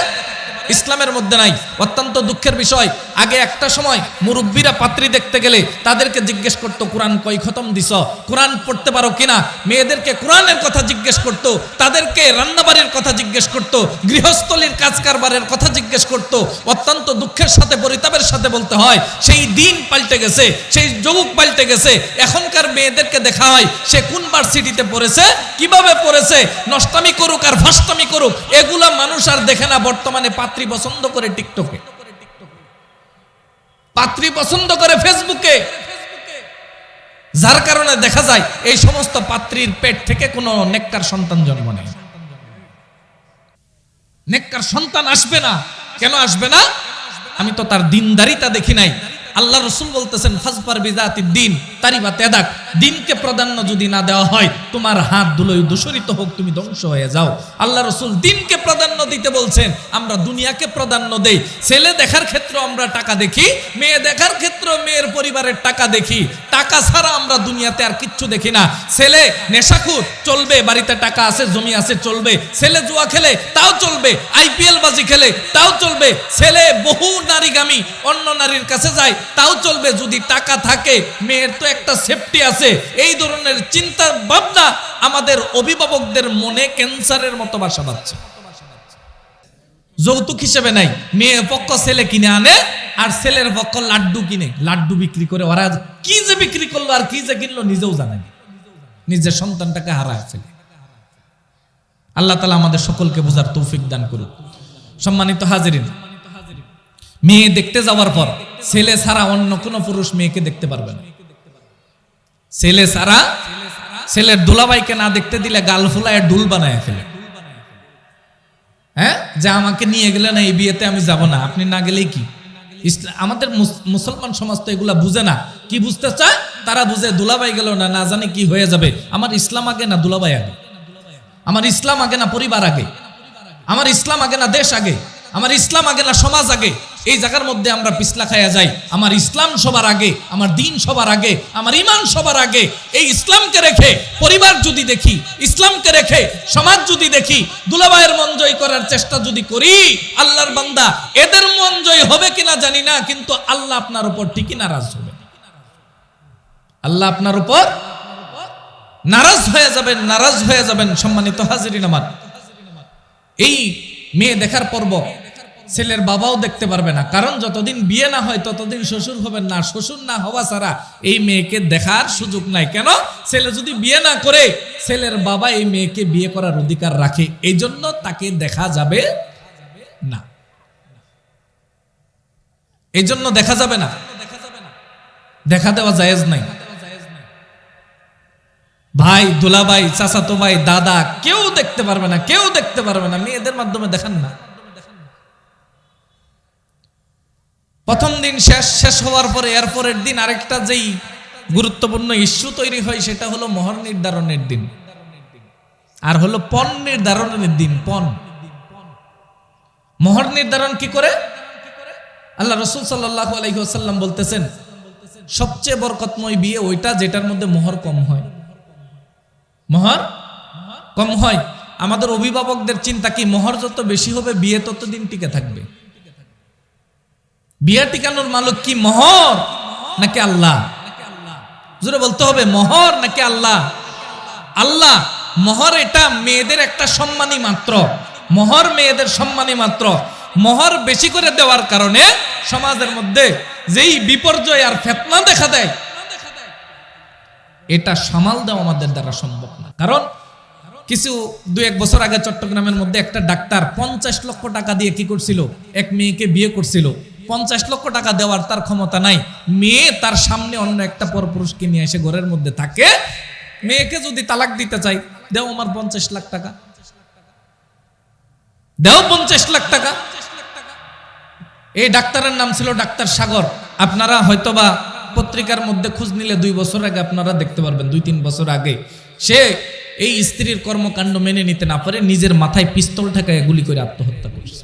ইসলামের মধ্যে নাই। অত্যন্ত দুঃখের বিষয়, আগে একটা সময় মুরব্বীরা পাত্রী দেখতে গেলে তাদেরকে জিজ্ঞেস করতো কোরআন কয় খতম দিছ, কোরআন পড়তে পারো কিনা। মেয়েদেরকে কোরআনের কথা জিজ্ঞেস করতো, তাদেরকে রান্নাবাড়ির কথা জিজ্ঞেস করতো, গৃহস্থলীর কাজ কারবারের কথা জিজ্ঞেস করতো। অত্যন্ত দুঃখের সাথে পরিতাপের সাথে বলতে হয়, সেই দিন পাল্টে গেছে, সেই যুগ পাল্টে গেছে। এখনকার মেয়েদেরকে দেখা হয় সে কোন ভার্সিটিতে পড়েছে, কিভাবে পড়েছে, নষ্টামি করুক আর ফাস্টামি করুক, এগুলা মানুষ আর দেখে না। বর্তমানে পাত্রী পছন্দ করে টিকটকে, পাত্রী পছন্দ করে ফেসবুকে, যার কারণে দেখা যায় এই সমস্ত পাত্রীর পেট থেকে কোনো নেককার সন্তান জন্ম নেয়। নেককার সন্তান আসবে না। কেন আসবে না? আমি তো তার দিনদারিতা দেখি নাই। আল্লাহ রসুল বলতেছেন ফাজফার বিজাতিদ দ্বীন তারিবা তেদাক, দিনকে প্রাধান্য যদি না দেওয়া হয় তোমার হাত ধুলোয় দূষিত হোক, তুমি ধ্বংস হয়ে যাও। আল্লাহ রসুল দিনকে প্রাধান্য দিতে বলছেন, আমরা দুনিয়াকে প্রাধান্য দেই। ছেলে দেখার ক্ষেত্রে আমরা টাকা দেখি, মেয়ে দেখার ক্ষেত্রে মেয়ের পরিবারের টাকা দেখি। টাকা ছাড়া আমরা দুনিয়াতে আর কিচ্ছু দেখি না। ছেলে নেশাখোর চলবে, বাড়িতে টাকা আছে, জমি আছে, চলবে। ছেলে জুয়া খেলে তাও চলবে, আইপিএল বাজি খেলে তাও চলবে। ছেলে বহু নারীগামী অন্য নারীর কাছে যায় তাও চলবে, যদি টাকা থাকে। মেয়ের তো একটা সেফটি আছে। এই ধরনের চিন্তা ভাবনা আমাদের অভিভাবকদের মনে ক্যান্সারের মতো বাসা বাঁধছে। যৌতুক হিসেবে নাই, মেয়ে পক্ষ ছেলে কিনে আনে আর ছেলের পক্ষ লাড্ডু কিনে, লাড্ডু বিক্রি করে। ওরা কি যে বিক্রি করলো আর কি যে কিনলো নিজেও জানেন, নিজের সন্তানটাকে হারায় ফেলে। আল্লাহ তাআলা আমাদের সকলকে বোঝার তৌফিক দান করুন। সম্মানিত হাজিরিন, মেয়ে দেখতে যাওয়ার পর ছেলে ছাড়া অন্য কোনো পুরুষ মেয়েকে দেখতে পারবে না। ছেলে ছাড়া, ছেলের দুলাভাইকে না দেখতে দিলে গাল ফুলায় ডুল বানায় ফেলে। হ্যাঁ, যে আমাকে নিয়ে গেলে না এই বিয়েতে আমি যাব না, আপনি না গেলেই কি? আমাদের মুসলমান সমাজ তো এগুলা বুঝে না। কি বুঝতে চায়? তারা বুঝে দুলাভাই গেল না, না জানে কি হয়ে যাবে। আমার ইসলাম আগে না দুলাভাই আগে? আমার ইসলাম আগে না পরিবার আগে? আমার ইসলাম আগে না দেশ আগে? আমার ইসলাম আগে না সমাজ আগে? এই জায়গার মধ্যে আমরা পিছলা খাইয়া যাই। আমার ইসলাম সবার আগে, আমার দিন সবার আগে, আমার ঈমান সবার আগে। এই ইসলামকে রেখে পরিবার যদি দেখি, ইসলামকে রেখে সমাজ যদি দেখি, দুলাভাইয়ের মন জয় করার চেষ্টা যদি করি, আল্লাহর বান্দা এদের মন জয় হবে কিনা জানি না, কিন্তু আল্লাহ আপনার উপর ঠিকই নারাজ হবে। আল্লাহ আপনার উপর নারাজ হয়ে যাবেন, নারাজ হয়ে যাবেন। সম্মানিত হাজিরিন আমার, এই মেয়ে দেখার পর্ব ছেলের বাবাও দেখতে পারবে না, কারণ যতদিন বিয়ে না হয় ততদিন শ্বশুর হবেন না। শ্বশুর না হওয়া ছাড়া এই মেয়েকে দেখার সুযোগ নাই। কেন? ছেলে যদি বিয়ে না করে, ছেলের বাবা এই মেয়েকে বিয়ে করার অধিকার রাখে, এই জন্য তাকে দেখা যাবে না। এই জন্য দেখা যাবে না, দেখা দেওয়া জায়েজ নাই। ভাই, দুলাভাই, চাচাতো ভাই, দাদা কেউ দেখতে পারবে না, কেউ দেখতে পারবে না। মেয়েদের মাধ্যমে দেখান না। প্রথম দিন শেষ হওয়ার পরে এরপরের দিন আরেকটা যেই গুরুত্বপূর্ণ ইস্যু তৈরি হয়, সেটা হলো মোহর নির্ধারণের দিন, আর হলো পণ নির্ধারণের দিন। পণ, মোহর নির্ধারণ কি করে? আল্লাহ রাসূল সাল্লাল্লাহু আলাইহি ওয়াসাল্লাম বলতেছেন, সবচেয়ে বরকতময় বিয়ে ওইটা যেটার মধ্যে মোহর কম হয়। মোহর কম হয়। আমাদের অভিভাবকদের চিন্তা কি, মোহর যত বেশি হবে বিয়ে ততদিন টিকে থাকবে। বিয়ে টিকানোর মালিক কি মোহর নাকি আল্লাহ? জোরে বলতে হবে, মোহর নাকি আল্লাহ? আল্লাহ। মোহর এটা মেয়েদের একটা সম্মানী মাত্র। মোহর মেয়েদের সম্মানী মাত্র। মোহর বেশি করে দেওয়ার কারণে সমাজের মধ্যে যেই বিপর্যয় আর ফিতনা দেখা দেয়, এটা সামাল দেওয়া আমাদের দ্বারা সম্ভব না। কারণ কিছু 2-1 বছর আগে চট্টগ্রামের মধ্যে একটা ডাক্তার 50 লক্ষ টাকা দিয়ে কি করছিল, এক মেয়েকে বিয়ে করছিল। 50 লক্ষ টাকা দেওয়ার তার ক্ষমতা নাই। মেয়ে তার সামনে অন্য একটা পরপুরুষকে নিয়ে এসে ঘরের মধ্যে থাকে। মেয়েকে যদি তালাক দিতে চাই, দেও আমার 50 লাখ টাকা, দেও 50 লাখ টাকা। এই ডাক্তারের নাম ছিল ডাক্তার সাগর। আপনারা হয়তোবা পত্রিকার মধ্যে খোঁজ নিলে 2 বছর আগে আপনারা দেখতে পারবেন, 2-3 বছর আগে সে এই স্ত্রীর কর্মকাণ্ড মেনে নিতে না পারে নিজের মাথায় পিস্তল ঠেকায় গুলি করে আত্মহত্যা করছে।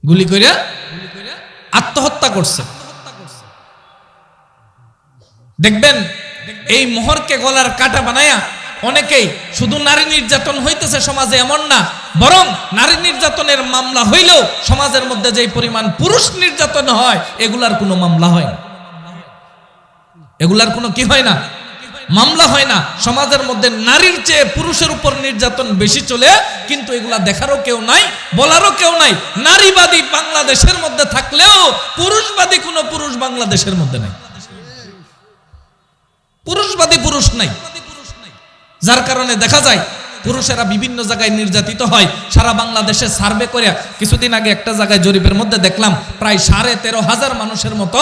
গুলি করে আত্মহত্যা করছে। দেখবেন এই মোহরকে গলার কাটা বানায়া অনেকেই, শুধু নারী নির্যাতন হইতেছে সমাজে এমন না, বরং নারী নির্যাতনের মামলা হইলেও সমাজের মধ্যে যে পরিমাণ পুরুষ নির্যাতন হয় এগুলার কোনো মামলা হয় না। এগুলার কোনো কি হয় না, মামলা হয় না। সমাজের মধ্যে নারীর চেয়ে পুরুষের উপর নির্যাতন বেশি চলে, কিন্তু এগুলা দেখারও কেউ নাই, বলারও কেউ নাই। নারীবাদী বাংলাদেশের মধ্যে থাকলেও পুরুষবাদী কোনো পুরুষ বাংলাদেশের মধ্যে নাই। পুরুষবাদী পুরুষ নাই, যার কারণে দেখা যায় পুরুষেরা বিভিন্ন জায়গায় নির্যাতিত হয়। সারা বাংলাদেশে সার্ভে করে কিছুদিন আগে একটা জায়গায় জরিপের মধ্যে দেখলাম প্রায় 13,500 মানুষের মতো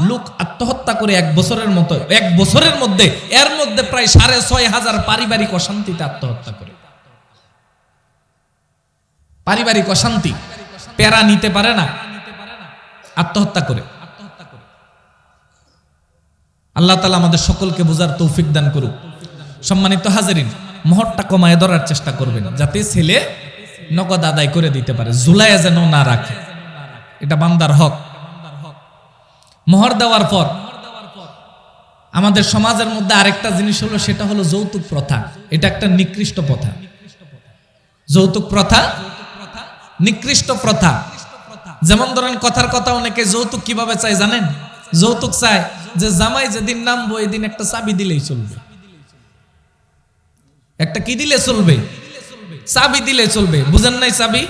লোক আত্মহত্যা করে 1 বছরের মধ্যে, এর মধ্যে প্রায় 6,500 পারিবারিক অশান্তিতে আত্মহত্যা করে। পারিবারিক অশান্তি প্যারা নিতে পারে না, আত্মহত্যা করে। আল্লাহ তাআলা আমাদের সকলকে বোঝার তৌফিক দান করুক। সম্মানিত হাজিরিন, মোহরটা কমায় ধরার চেষ্টা করবেন যাতে ছেলে নগদ আদায় করে দিতে পারে, ঝুলাইয়া যেন না রাখে। এটা বান্দার হক। মোহর দেওয়ার পর আমাদের সমাজের মধ্যে আরেকটা জিনিস হলো, সেটা হলো যৌতুক প্রথা। এটা একটা নিকৃষ্ট প্রথা। যৌতুক প্রথা নিকৃষ্ট প্রথা। যেমন ধরেন কথার কথা, অনেকে যৌতুক কিভাবে চায় জানেন? যৌতুক চায় যে জামাই যেদিন নামবো এদিন একটা চাবি দিলেই চলবে। একটা কি দিলে চলবে? চাবি দিলে চলবে। বুঝেন নাই? চাবি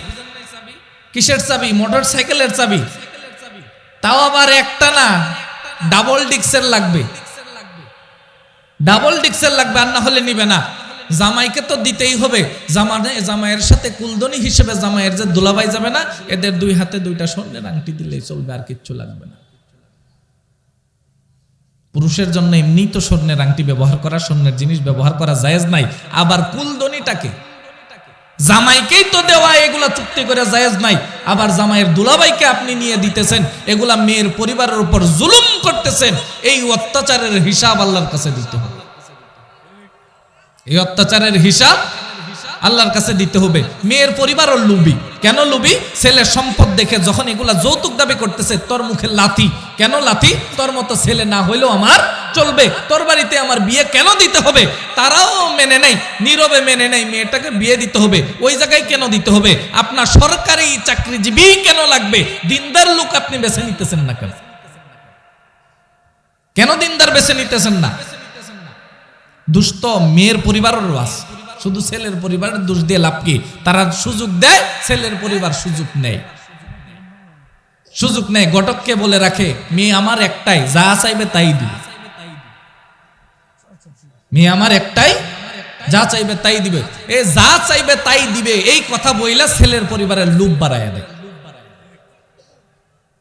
কিসের চাবি? মোটর সাইকেলের চাবি। তাও আবার একটা না, ডাবল ডিক্সের লাগবে। ডাবল ডিক্সের লাগবে, আর না হলে নিবে না। জামাইকে তো দিতেই হবে। জামাইয়ের সাথে কুলদনি হিসেবে জামাইয়ের যে দুলাভাই যাবে না, এদের 2 হাতে 2টা স্বর্ণের আংটি দিলেই চলবে, আর কিচ্ছু লাগবে না। পুরুষের জন্য এমনি তো স্বর্ণের আংটি ব্যবহার করা, স্বর্ণের জিনিস ব্যবহার করা জায়েজ নাই। আবার কুলদনিটাকে জামাইকেই তো দেওয়া, এগুলা চুক্তি করে জায়েজ নাই। আবার জামাইয়ের দুলাভাইকে আপনি নিয়ে দিতেছেন, এগুলা মেয়ের পরিবারের উপর জুলুম করতেছেন। এই অত্যাচারের হিসাব আল্লাহর কাছে দিতে হবে। এই অত্যাচারের হিসাব আল্লাহর কাছে দিতে হবে। মেয়ের পরিবারও লুবি। কেন লুবি? ছেলের সম্পদ দেখে যখন এগুলা যৌতুক দাবি করতেছে, তোর মুখে লাথি। কেন লাথি? তোর মতো ছেলে না হইলেও আমার চলবে, তোর বাড়িতে আমার বিয়ে কেন দিতে হবে? তারাও মেনে নেই, নীরবে মেনে নেই, মেয়েটাকে বিয়ে দিতে হবে। ওই জায়গায় কেন দিতে হবে? আপনার সরকারি চাকরিজীবী কেন লাগবে? দিনদার লোক আপনি বেছে নিতেছেন না কেন? কেন দিনদার বেছে নিতেছেন না? দুষ্ট মেয়ের পরিবারেরও আছে, শুধু ছেলের পরিবারের দোষ দিয়ে লাভ কি? তারা সুযোগ দেয়, ছেলের পরিবার সুযোগ নেয়। সুযোগ নেয়। ঘটককে বলে রাখে, মেয়ে আমার একটাই, যা চাইবে তাই দিবে। মেয়ে আমার একটাই, যা চাইবে তাই দিবে। এ যা চাইবে তাই দিবে এই কথা বইলা ছেলের পরিবারের লুপ বাড়ায় দেয়।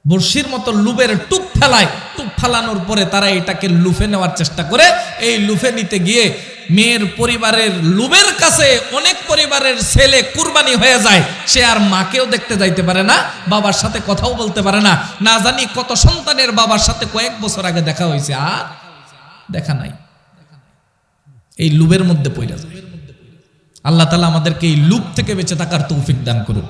বর্ষির মতো লুপের টুপ ফেলায়। টুপ ফেলানোর পরে তারা এটাকে লুফে নেওয়ার চেষ্টা করে। এই লুফে নিতে গিয়ে মেয়ের পরিবারের লুবের কাছে অনেক পরিবারের ছেলে কুরবানি হয়ে যায়। সে আর মাকেও দেখতে যাইতে পারে না, বাবার সাথে কথাও বলতে পারে না। না জানি কত সন্তানের বাবার সাথে কয়েক বছর আগে দেখা হয়েছে, আর দেখা নাই। এই লুবের মধ্যে পড়ে যায়। আল্লাহ তাআলা আমাদেরকে এই লুপ থেকে বেঁচে থাকার তৌফিক দান করুন।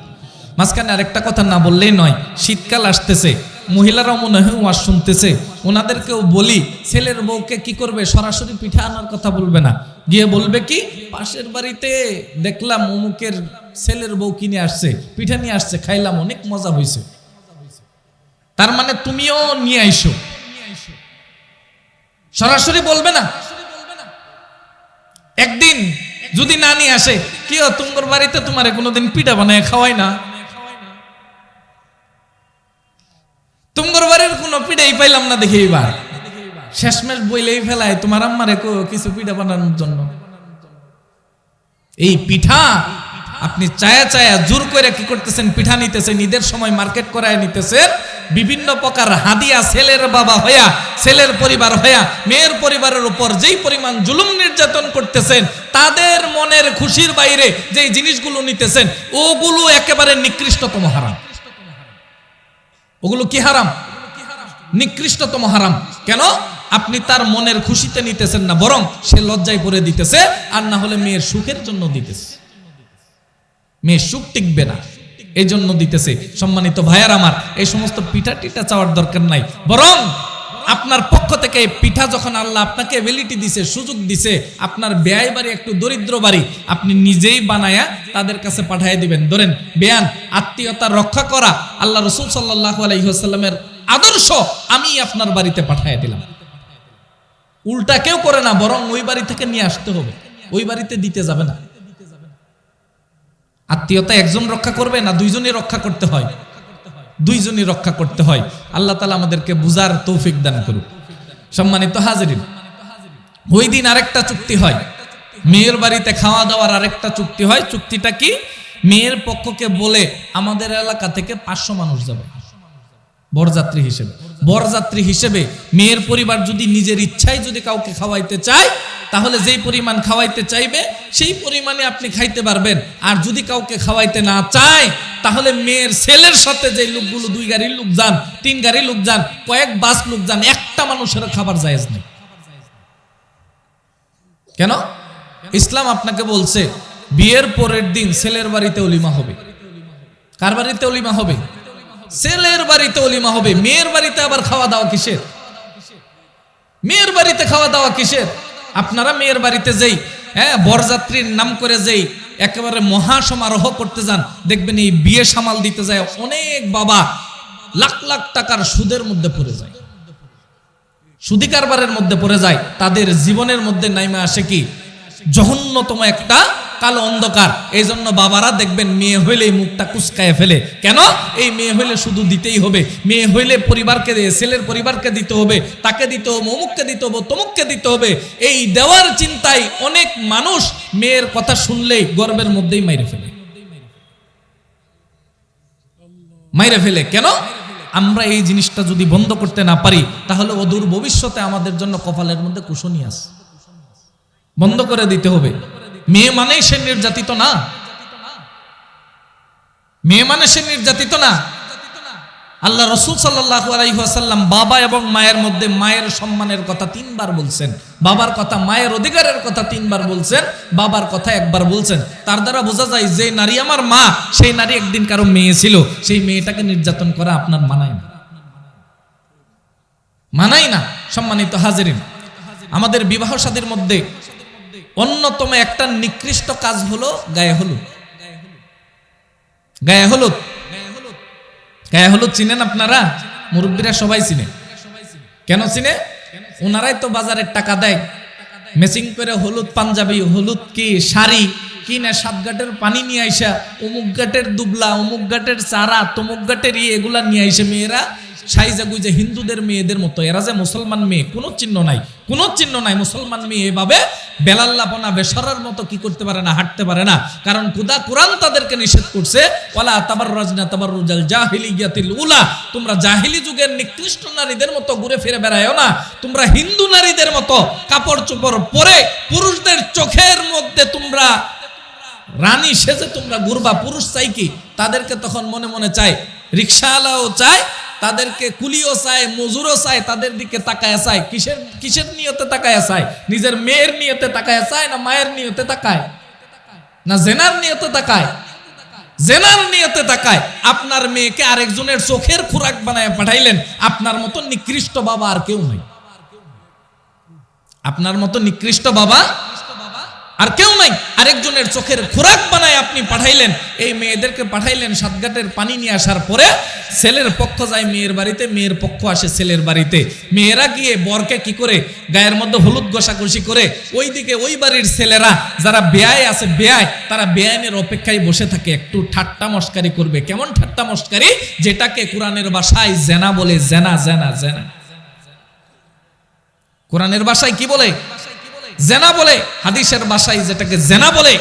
মাঝখানে আরেকটা কথা না বললেই নয়, শীতকাল আসতেছে, মহিলারাও মনে হয় ওয়াজ শুনতেছে, ওনাদেরকেও বলি, ছেলের বউকে কি করবে? সরাসরি পিঠা আনার কথা বলবে না, গিয়ে বলবে কি, পাশের বাড়িতে দেখলাম অমুকের ছেলের বউ কিনে আসছে, পিঠা নিয়ে আসছে, খাইলাম, অনেক মজা হয়েছে। তার মানে তুমিও নিয়ে আইসো। সরাসরি বলবে না। একদিন যদি না নিয়ে আসে, কি তোমার বাড়িতে তোমার কোনোদিন পিঠা বানায় খাওয়াই না, তোমার বাড়ির কোনো পিঠাই পাইলাম না দেখি এবার, শেষমেশ বইলেই ফেলায় তোমার আম্মারে কিছু পিঠা বানানোর জন্য। এই পিঠা আপনি চায়া চায়া জোর করে কি করতেছেন, পিঠা নিতেছেন, ঈদের সময় মার্কেট করায় নিতেছেন, বিভিন্ন প্রকার হাদিয়া, ছেলের বাবা হইয়া, ছেলের পরিবার হইয়া মেয়ের পরিবারের উপর যেই পরিমাণ জুলুম নির্যাতন করতেছেন, তাদের মনের খুশির বাইরে যেই জিনিসগুলো নিতেছেন, ওগুলো একেবারে নিকৃষ্টতম হারাম। ওগুলো কি হারাম? নিকৃষ্টতম হারাম। কেন? আপনি তার মনের খুশিতে নিতেছেন না, বরং সে লজ্জায় পড়ে দিতেছে, আর না হলে মেয়ের সুখের জন্য দিতেছে, মেয়ের সুখ টিকবে না এই জন্য দিতেছে। সম্মানিত ভাইয়ার আমার, এই সমস্ত পিঠা টিঠা চাওয়ার দরকার নাই, বরং আপনার পক্ষ থেকে পিঠা যখন আল্লাহ আপনাকে এবিলিটি দিছে, সুযোগ দিছে, আপনার ব্যয় বাড়ি একটু দরিদ্র বাড়ি, আপনি নিজেই বানায়া তাদের কাছে পাঠিয়ে দিবেন। ধরেন বেয়ান, আত্মীয়তা রক্ষা করা আল্লাহ রাসূল সাল্লাল্লাহু আলাইহি ওয়াসাল্লামের আদর্শ, আমি আপনার বাড়িতে পাঠিয়ে দিলাম। উল্টা কেউ করে না, বরং ওই বাড়ি থেকে নিয়ে আসতে হবে, ওই বাড়িতে দিতে যাবে না। আত্মীয়তা একজন রক্ষা করবে না, দুইজনই রক্ষা করতে হয়, দুইজনই রক্ষা করতে হয়। আল্লাহ তাআলা আমাদেরকে বুঝার তৌফিক দান করুক। সম্মানিত হাজিরিন, ওই দিন আরেকটা চুক্তি হয়, মেয়ের বাড়িতে খাওয়া দাওয়ার আরেকটা চুক্তি হয়। চুক্তিটা কি? মেয়ের পক্ষকে বলে আমাদের এলাকা থেকে 500 মানুষ যাবে বরযাত্রী হিসেবে। বরযাত্রী হিসেবে মেয়ের পরিবার যদি নিজের ইচ্ছায় যদি কাউকে খাওয়াইতে চায়, তাহলে যেই পরিমাণ খাওয়াইতে চাইবে সেই পরিমাণে আপনি খাইতে পারবেন। আর যদি কাউকে খাওয়াইতে না চায়, তাহলে মেয়ের ছেলের সাথে যে লোকগুলো 2 গাড়ির লোক যান, 3 গাড়ির লোক যান, কয়েক বাস লোক যান, একটা মানুষের খাবার জায়েজ নেই। কেন? ইসলাম আপনাকে বলছে বিয়ের পরের দিন ছেলের বাড়িতে ওলিমা হবে। কার বাড়িতে ওলিমা হবে? ছেলের বাড়িতে ওলিমা হবে। মেয়ের বাড়িতে আবার খাওয়া দাওয়া কিসের? মেয়ের বাড়িতে খাওয়া দাওয়া কিসের? আপনারা মেয়ের বাড়িতে যেই বরযাত্রীর নাম করে যেই একেবারে মহা সমারোহ করতে যান, দেখবেন এই বিয়ে সামাল দিতে যায় অনেক বাবা লাখ লাখ টাকার সুদের মধ্যে পড়ে যায়, সুদি কারবারের মধ্যে পড়ে যায়। তাদের জীবনের মধ্যে নাইমা আসে কি জঘন্যতম একটা কালো অন্ধকার। এই জন্য বাবারা দেখবেন মেয়ে হইলে মুখটা কুচকায় ফেলে। কেন? এই মেয়ে হইলে শুধু দিতেই হবে, মেয়ে হইলে পরিবারকে, ছেলের পরিবারকে দিতে হবে, তাকে দিতে হবে, অমুককে দিতে হবে, তমুককে দিতে হবে। এই দেওয়ার চিন্তায় অনেক মানুষ মেয়ের কথা শুনলেই গর্বের মধ্যেই মাইরে ফেলে, মাইরে ফেলে। কেন? আমরা এই জিনিসটা যদি বন্ধ করতে না পারি, তাহলে অদূর ভবিষ্যতে আমাদের জন্য কপালের মধ্যে কুশনি আছে। বন্ধ করে দিতে হবে। মেয়ে মানে সে নির্যাতিত না, মেয়ে মানে সে নির্যাতিত না। আল্লাহ রাসূল সাল্লাল্লাহু আলাইহি ওয়াসাল্লাম বাবা এবং মায়ের মধ্যে মায়ের সম্মানের কথা 3 বার বলছেন, বাবার কথা, মায়ের অধিকারের কথা 3 বার বলছেন, বাবার কথা 1 বার বলছেন। তার দ্বারা বোঝা যায় যে নারী আমার মা, সেই নারী একদিন কারো মেয়ে ছিল, সেই মেয়েটাকে নির্যাতন করা আপনার মানায় না, মানায় না। সম্মানিত হাজিরিন, আমাদের বিবাহ শাদীর মধ্যে অন্যতম একটা নিকৃষ্ট কাজ হলো গায়ে হলুদ। গায়ে হলুদ, গায়ে হলুদ চিনেন আপনারা? মুরব্বীরা সবাই চিনে। কেন চিনে? ওনারাই তো বাজারের টাকা দেয়, ম্যাচিং করে হলুদ পাঞ্জাবি, হলুদ কি শাড়ি কিনে 7 ঘাটের পানি নিয়ে আইসা, অমুক ঘাটের দুবলা, অমুক ঘাটের চারা, তমুক ঘাটের এগুলা নিয়ে আইসে মেয়েরা সাইজা গুইজা হিন্দুদের মেয়েদের মতো। এরা যে মুসলমান মেয়ে, কোনো চিহ্ন নাই, কোনো চিহ্ন নাই। মুসলমান মেয়ে এভাবে বেলাল্লাপনা বেসরার মতো কি করতে পারে না, হাঁটতে পারে না। কারণ খুদা কুরআন তাদেরকে নিষেধ করছে, ওয়ালা তাবাররাজনা তাবাররুজাল জাহিলিয়াতিল উলা, তোমরা জাহিলি যুগের নিকৃষ্ট নারীদের মতো ঘুরে ফিরে বেড়ায়ও না, তোমরা হিন্দু নারীদের মতো কাপড় চোপড় পরে পুরুষদের চোখের মধ্যে তোমরা রানী সেজে তোমরা ঘুরবা। পুরুষ চাই কি? তাদেরকে তখন মনে মনে চায়, রিকশাওয়ালাও চায়, তাদেরকে কুলিও চায়, মজুরও চায়, তাদের দিকে তাকায় চায়। কিসের কিসের নিয়তে তাকায় চায়? নিজের মেয়ের নিয়তে তাকায় চায়, না মায়ের নিয়তে তাকায়, না জেনার নিয়তে তাকায়? জেনার নিয়তে তাকায়। আপনার মেয়েকে আরেকজনের চোখের খোরাক বানায় পাঠাইলেন। আপনার মতো নিকৃষ্ট বাবা আর কেউ নাই, আপনার মতো নিকৃষ্ট বাবা আর কেউ নাই, আরেকজনের চোখের খোরাক বানায় আপনি পাঠাইলেন। এই মেয়েদেরকে পাঠাইলেন সাতঘাটের পানি নিয়ে আসার পরে ছেলের পক্ষ যায় মেয়ের বাড়িতে, মেয়ের পক্ষ আসে ছেলের বাড়িতে। মেয়েরা গিয়ে বরকে কি করে গায়ের মধ্যে হলুদ ঘষাঘষি করে, ওইদিকে ওই বাড়ির ছেলেরা যারা বেয়ায় আছে, বেয়ায় তারা বেআইনের অপেক্ষায় বসে থাকে, একটু ঠাট্টা মস্কারি করবে। কেমন ঠাট্টা মস্কারি? যেটাকে কোরআনের ভাষায় জেনা বলে। জেনা জেনা জেনা কোরআনের ভাষায় কি বলে? জেনা বলে। হাদিসের ভাষায় যেটাকে জেনা বলে,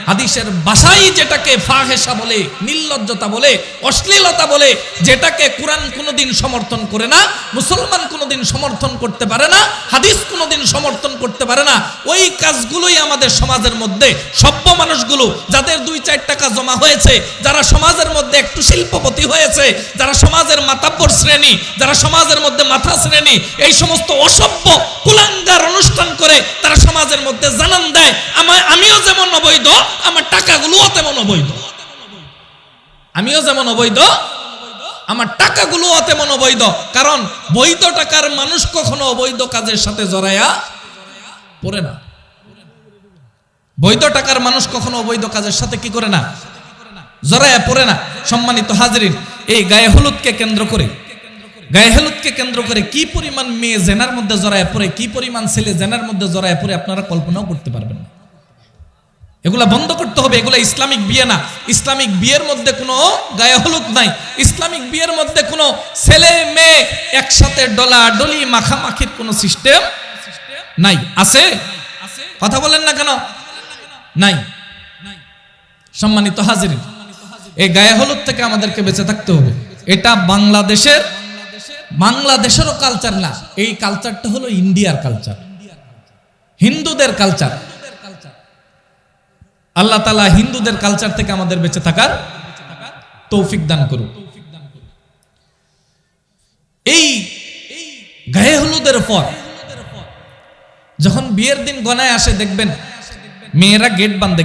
হাদিসের ভাষায় যেটাকে ফাহেশা বলে, নির্লজ্জতা বলে, অশ্লীলতা বলে, যেটাকে কোরআন কোনোদিন সমর্থন করে না, মুসলমান কোনোদিন সমর্থন করতে পারে না, হাদিস কোনোদিন সমর্থন করতে পারে না, ওই কাজগুলোই আমাদের সমাজের মধ্যে সভ্য মানুষগুলো, যাদের 2-4 টাকা জমা হয়েছে, যারা সমাজের মধ্যে একটু শিল্পপতি হয়েছে, যারা সমাজের মাতাব্বর শ্রেণী, যারা সমাজের মধ্যে মাথা শ্রেণী, এই সমস্ত অসভ্য কুলাঙ্গার অনুষ্ঠান করে তারা সমাজের মধ্যে জানান দেয় আমিও যেমন অবৈধ, আমার টাকাগুলোও তেমন অবৈধ। আমিও যেমন অবৈধ, আমার টাকাগুলোও তেমন অবৈধ। কারণ বৈধ টাকার মানুষ কখনো অবৈধ কাজের সাথে জড়ায়া পড়ে না। বৈধ টাকার মানুষ কখনো অবৈধ কাজের সাথে কি করে না? জড়ায়া পড়ে না। সম্মানিত হাজরিন, এই গায়ে হলুদকে কেন্দ্র করে, গায়ে হলুদকে কেন্দ্র করে কি পরিমাণ মেয়ে জেনার মধ্যে জড়ায় পড়ে, কি পরিমাণ ছেলে জেনার মধ্যে জড়ায় পড়ে আপনারা কল্পনাও করতে পারবেন না। এগুলা বন্ধ করতে হবে। এগুলা ইসলামিক বিয়ে না। ইসলামিক বিয়ের মধ্যে কোনো গায়ে হলুদ নাই। ইসলামিক বিয়ের মধ্যে কোনো ছেলে মেয়ে একসাথে ডলাডলি মাখামাখির কোনো সিস্টেম নাই। আছে? কথা বলেন না কেন? নাই। সম্মানিত হাজিরিন, এই গায়ে হলুদ থেকে আমাদেরকে বেঁচে থাকতে হবে। এটা বাংলাদেশেরও কালচার না। এই কালচারটা হলো ইন্ডিয়ার কালচার, হিন্দুদের কালচার। আল্লাহ তাআলা হিন্দুদের কালচার থেকে আমাদের বেঁচে থাকার তৌফিক দান করুন। এই গায়ে হলুদের পর যখন বিয়ের দিন গণায় আসে, দেখবেন মেয়েরা গেট বাঁধে।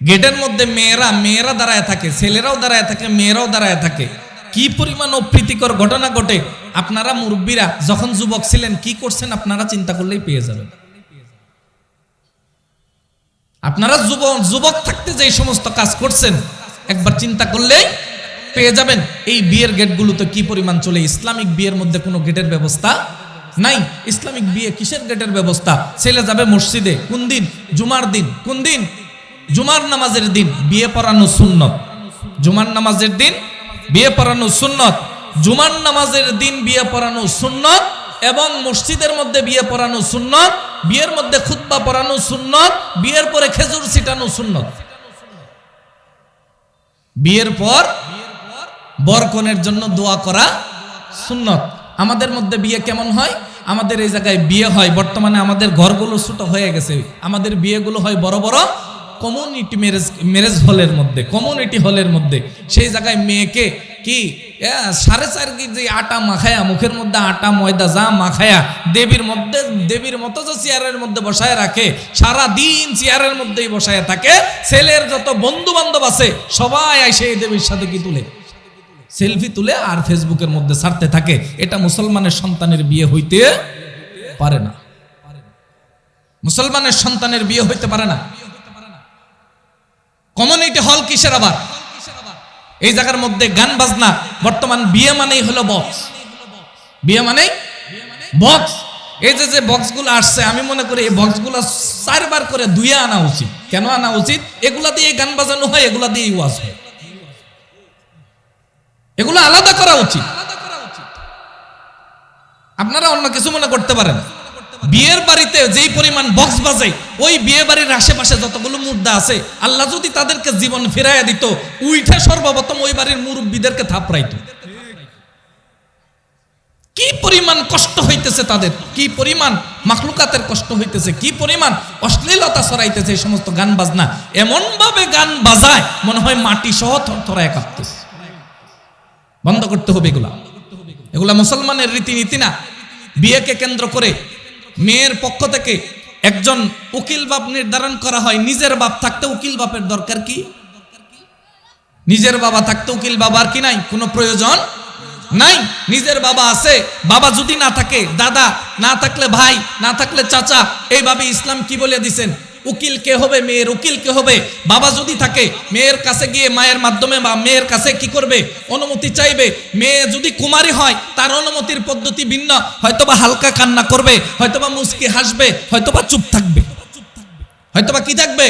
গেটের মধ্যে মেয়েরা দাঁড়ায় থাকে, ছেলেরাও দাঁড়ায় থাকে, মেয়েরাও দাঁড়ায় থাকে। কি পরিমাণ অপ্রীতিকর ঘটনা ঘটে। আপনারা মুরব্বীরা যখন যুবক ছিলেন কি করছেন আপনারা চিন্তা করলেই পেয়ে যাবেন। আপনারা যুবক থাকতে যে সমস্ত কাজ করছেন একবার চিন্তা করলেই পেয়ে যাবেন। এই বিয়ের গেটগুলোতে কি পরিমাণ চলে। ইসলামিক বিয়ের মধ্যে কোনো গেটের ব্যবস্থা নাই। ইসলামিক বিয়ে কিসের গেটের ব্যবস্থা? ছেলে যাবে মসজিদে কোন দিন? জুমার দিন। কোন দিন? জুমার নামাজের দিন বিয়ে পড়ানো সুন্নত। জুমার নামাজের দিন বিয়ে পড়ানো সুন্নত। জুমার নামাজের দিন বিয়ে পড়ানো সুন্নত এবং মসজিদের মধ্যে বিয়ে পড়ানো সুন্নত। বিয়ের মধ্যে খুতবা পড়ানো সুন্নত। বিয়ের পরে খেজুর ছিটানো সুন্নত। বিয়ের পর বরকনের জন্য দোয়া করা সুন্নত। আমাদের মধ্যে বিয়ে কেমন হয়? আমাদের এই জায়গায় বিয়ে হয়, বর্তমানে আমাদের ঘরগুলো ছোট হয়ে গেছে, আমাদের বিয়েগুলো হয় বড় বড় কমিউনিটি ম্যারেজ হলের মধ্যে, কমিউনিটি হলের মধ্যে। সেই জায়গায় মেয়েকে কি 4.5 কেজি আটা মাখায়া, মুখের মধ্যে আটা ময়দা যা মাখায়া দেবীর মতো যে চেয়ারের মধ্যে বসায় রাখে, সারা দিন চেয়ারের মধ্যেই বসায় থাকে। ছেলের যত বন্ধু বান্ধব আছে সবাই এসে এই দেবীর সাথে কি তুলে, সেলফি তুলে আর ফেসবুকের মধ্যে ছাড়তে থাকে। এটা মুসলমানের সন্তানের বিয়ে হইতে পারে না। মুসলমানের সন্তানের বিয়ে হইতে পারে না। কমিউনিটি হল কিসের আবার? এই জায়গার মধ্যে গান বাজনা। বর্তমান বিয়ে মানেই হলো বক্স। বিয়ে মানেই বক্স। এই যে বক্সগুলো আসছে, আমি মনে করি এই বক্সগুলো 4 বার করে ধুয়ে আনা উচিত। কেন আনা উচিত? এগুলা দিয়ে গান বাজানো হয়, এগুলা দিয়ে ওয়াজ হয়। এগুলো আলাদা করা উচিত। আপনারা অন্য কিছু মনে করতে পারেন। বিয়ের বাড়িতে যেই পরিমাণ বক্স বাজে, ওই বিয়ে বাড়ির আশেপাশে যতগুলো মুর্দা আছে, আল্লাহ যদি তাদেরকে জীবন ফিরাইয়া দিত, উইঠা সর্বপ্রথম ওই বাড়ির মুরব্বীদেরকে থাপড়াইতো। কি পরিমাণ কষ্ট হইতেছে তাদের, কি পরিমাণ মাখলুকাতের কষ্ট হইতেছে, কি পরিমাণ অশ্লীলতা ছড়াইতেছে। এই সমস্ত গান বাজনা এমন ভাবে গান বাজায় মনে হয় মাটি সহ থরথরায় কাঁপতেছে। বন্ধ করতে হবে এগুলা মুসলমানের রীতিনীতি না। বিয়েকে কেন্দ্র করে মেয়ের পক্ষ থেকে একজন উকিল বাপ নির্ধারণ করা হয়। নিজের বাপ থাকতে উকিল বাপের দরকার কি? নিজের বাবা থাকতে উকিল বাবার কি নাই কোনো প্রয়োজন নাই। নিজের বাবা আছে, বাবা যদি না থাকে দাদা, না থাকলে ভাই, না থাকলে চাচা, এইভাবে ইসলাম কি বলে দিছেন, উকিল কে হবে, মেয়ের উকিল কে হবে। বাবা যদি থাকে মেয়ের কাছে গিয়ে মায়ের মাধ্যমে বা মেয়ের কাছে কি করবে, অনুমতি চাইবে। মেয়ে যদি কুমারী হয় তার অনুমতির পদ্ধতি ভিন্ন, হয়তোবা হালকা কান্না করবে, হয়তোবা মুচকি হাসবে, হয়তোবা চুপ থাকবে, হয়তোবা কি থাকবে,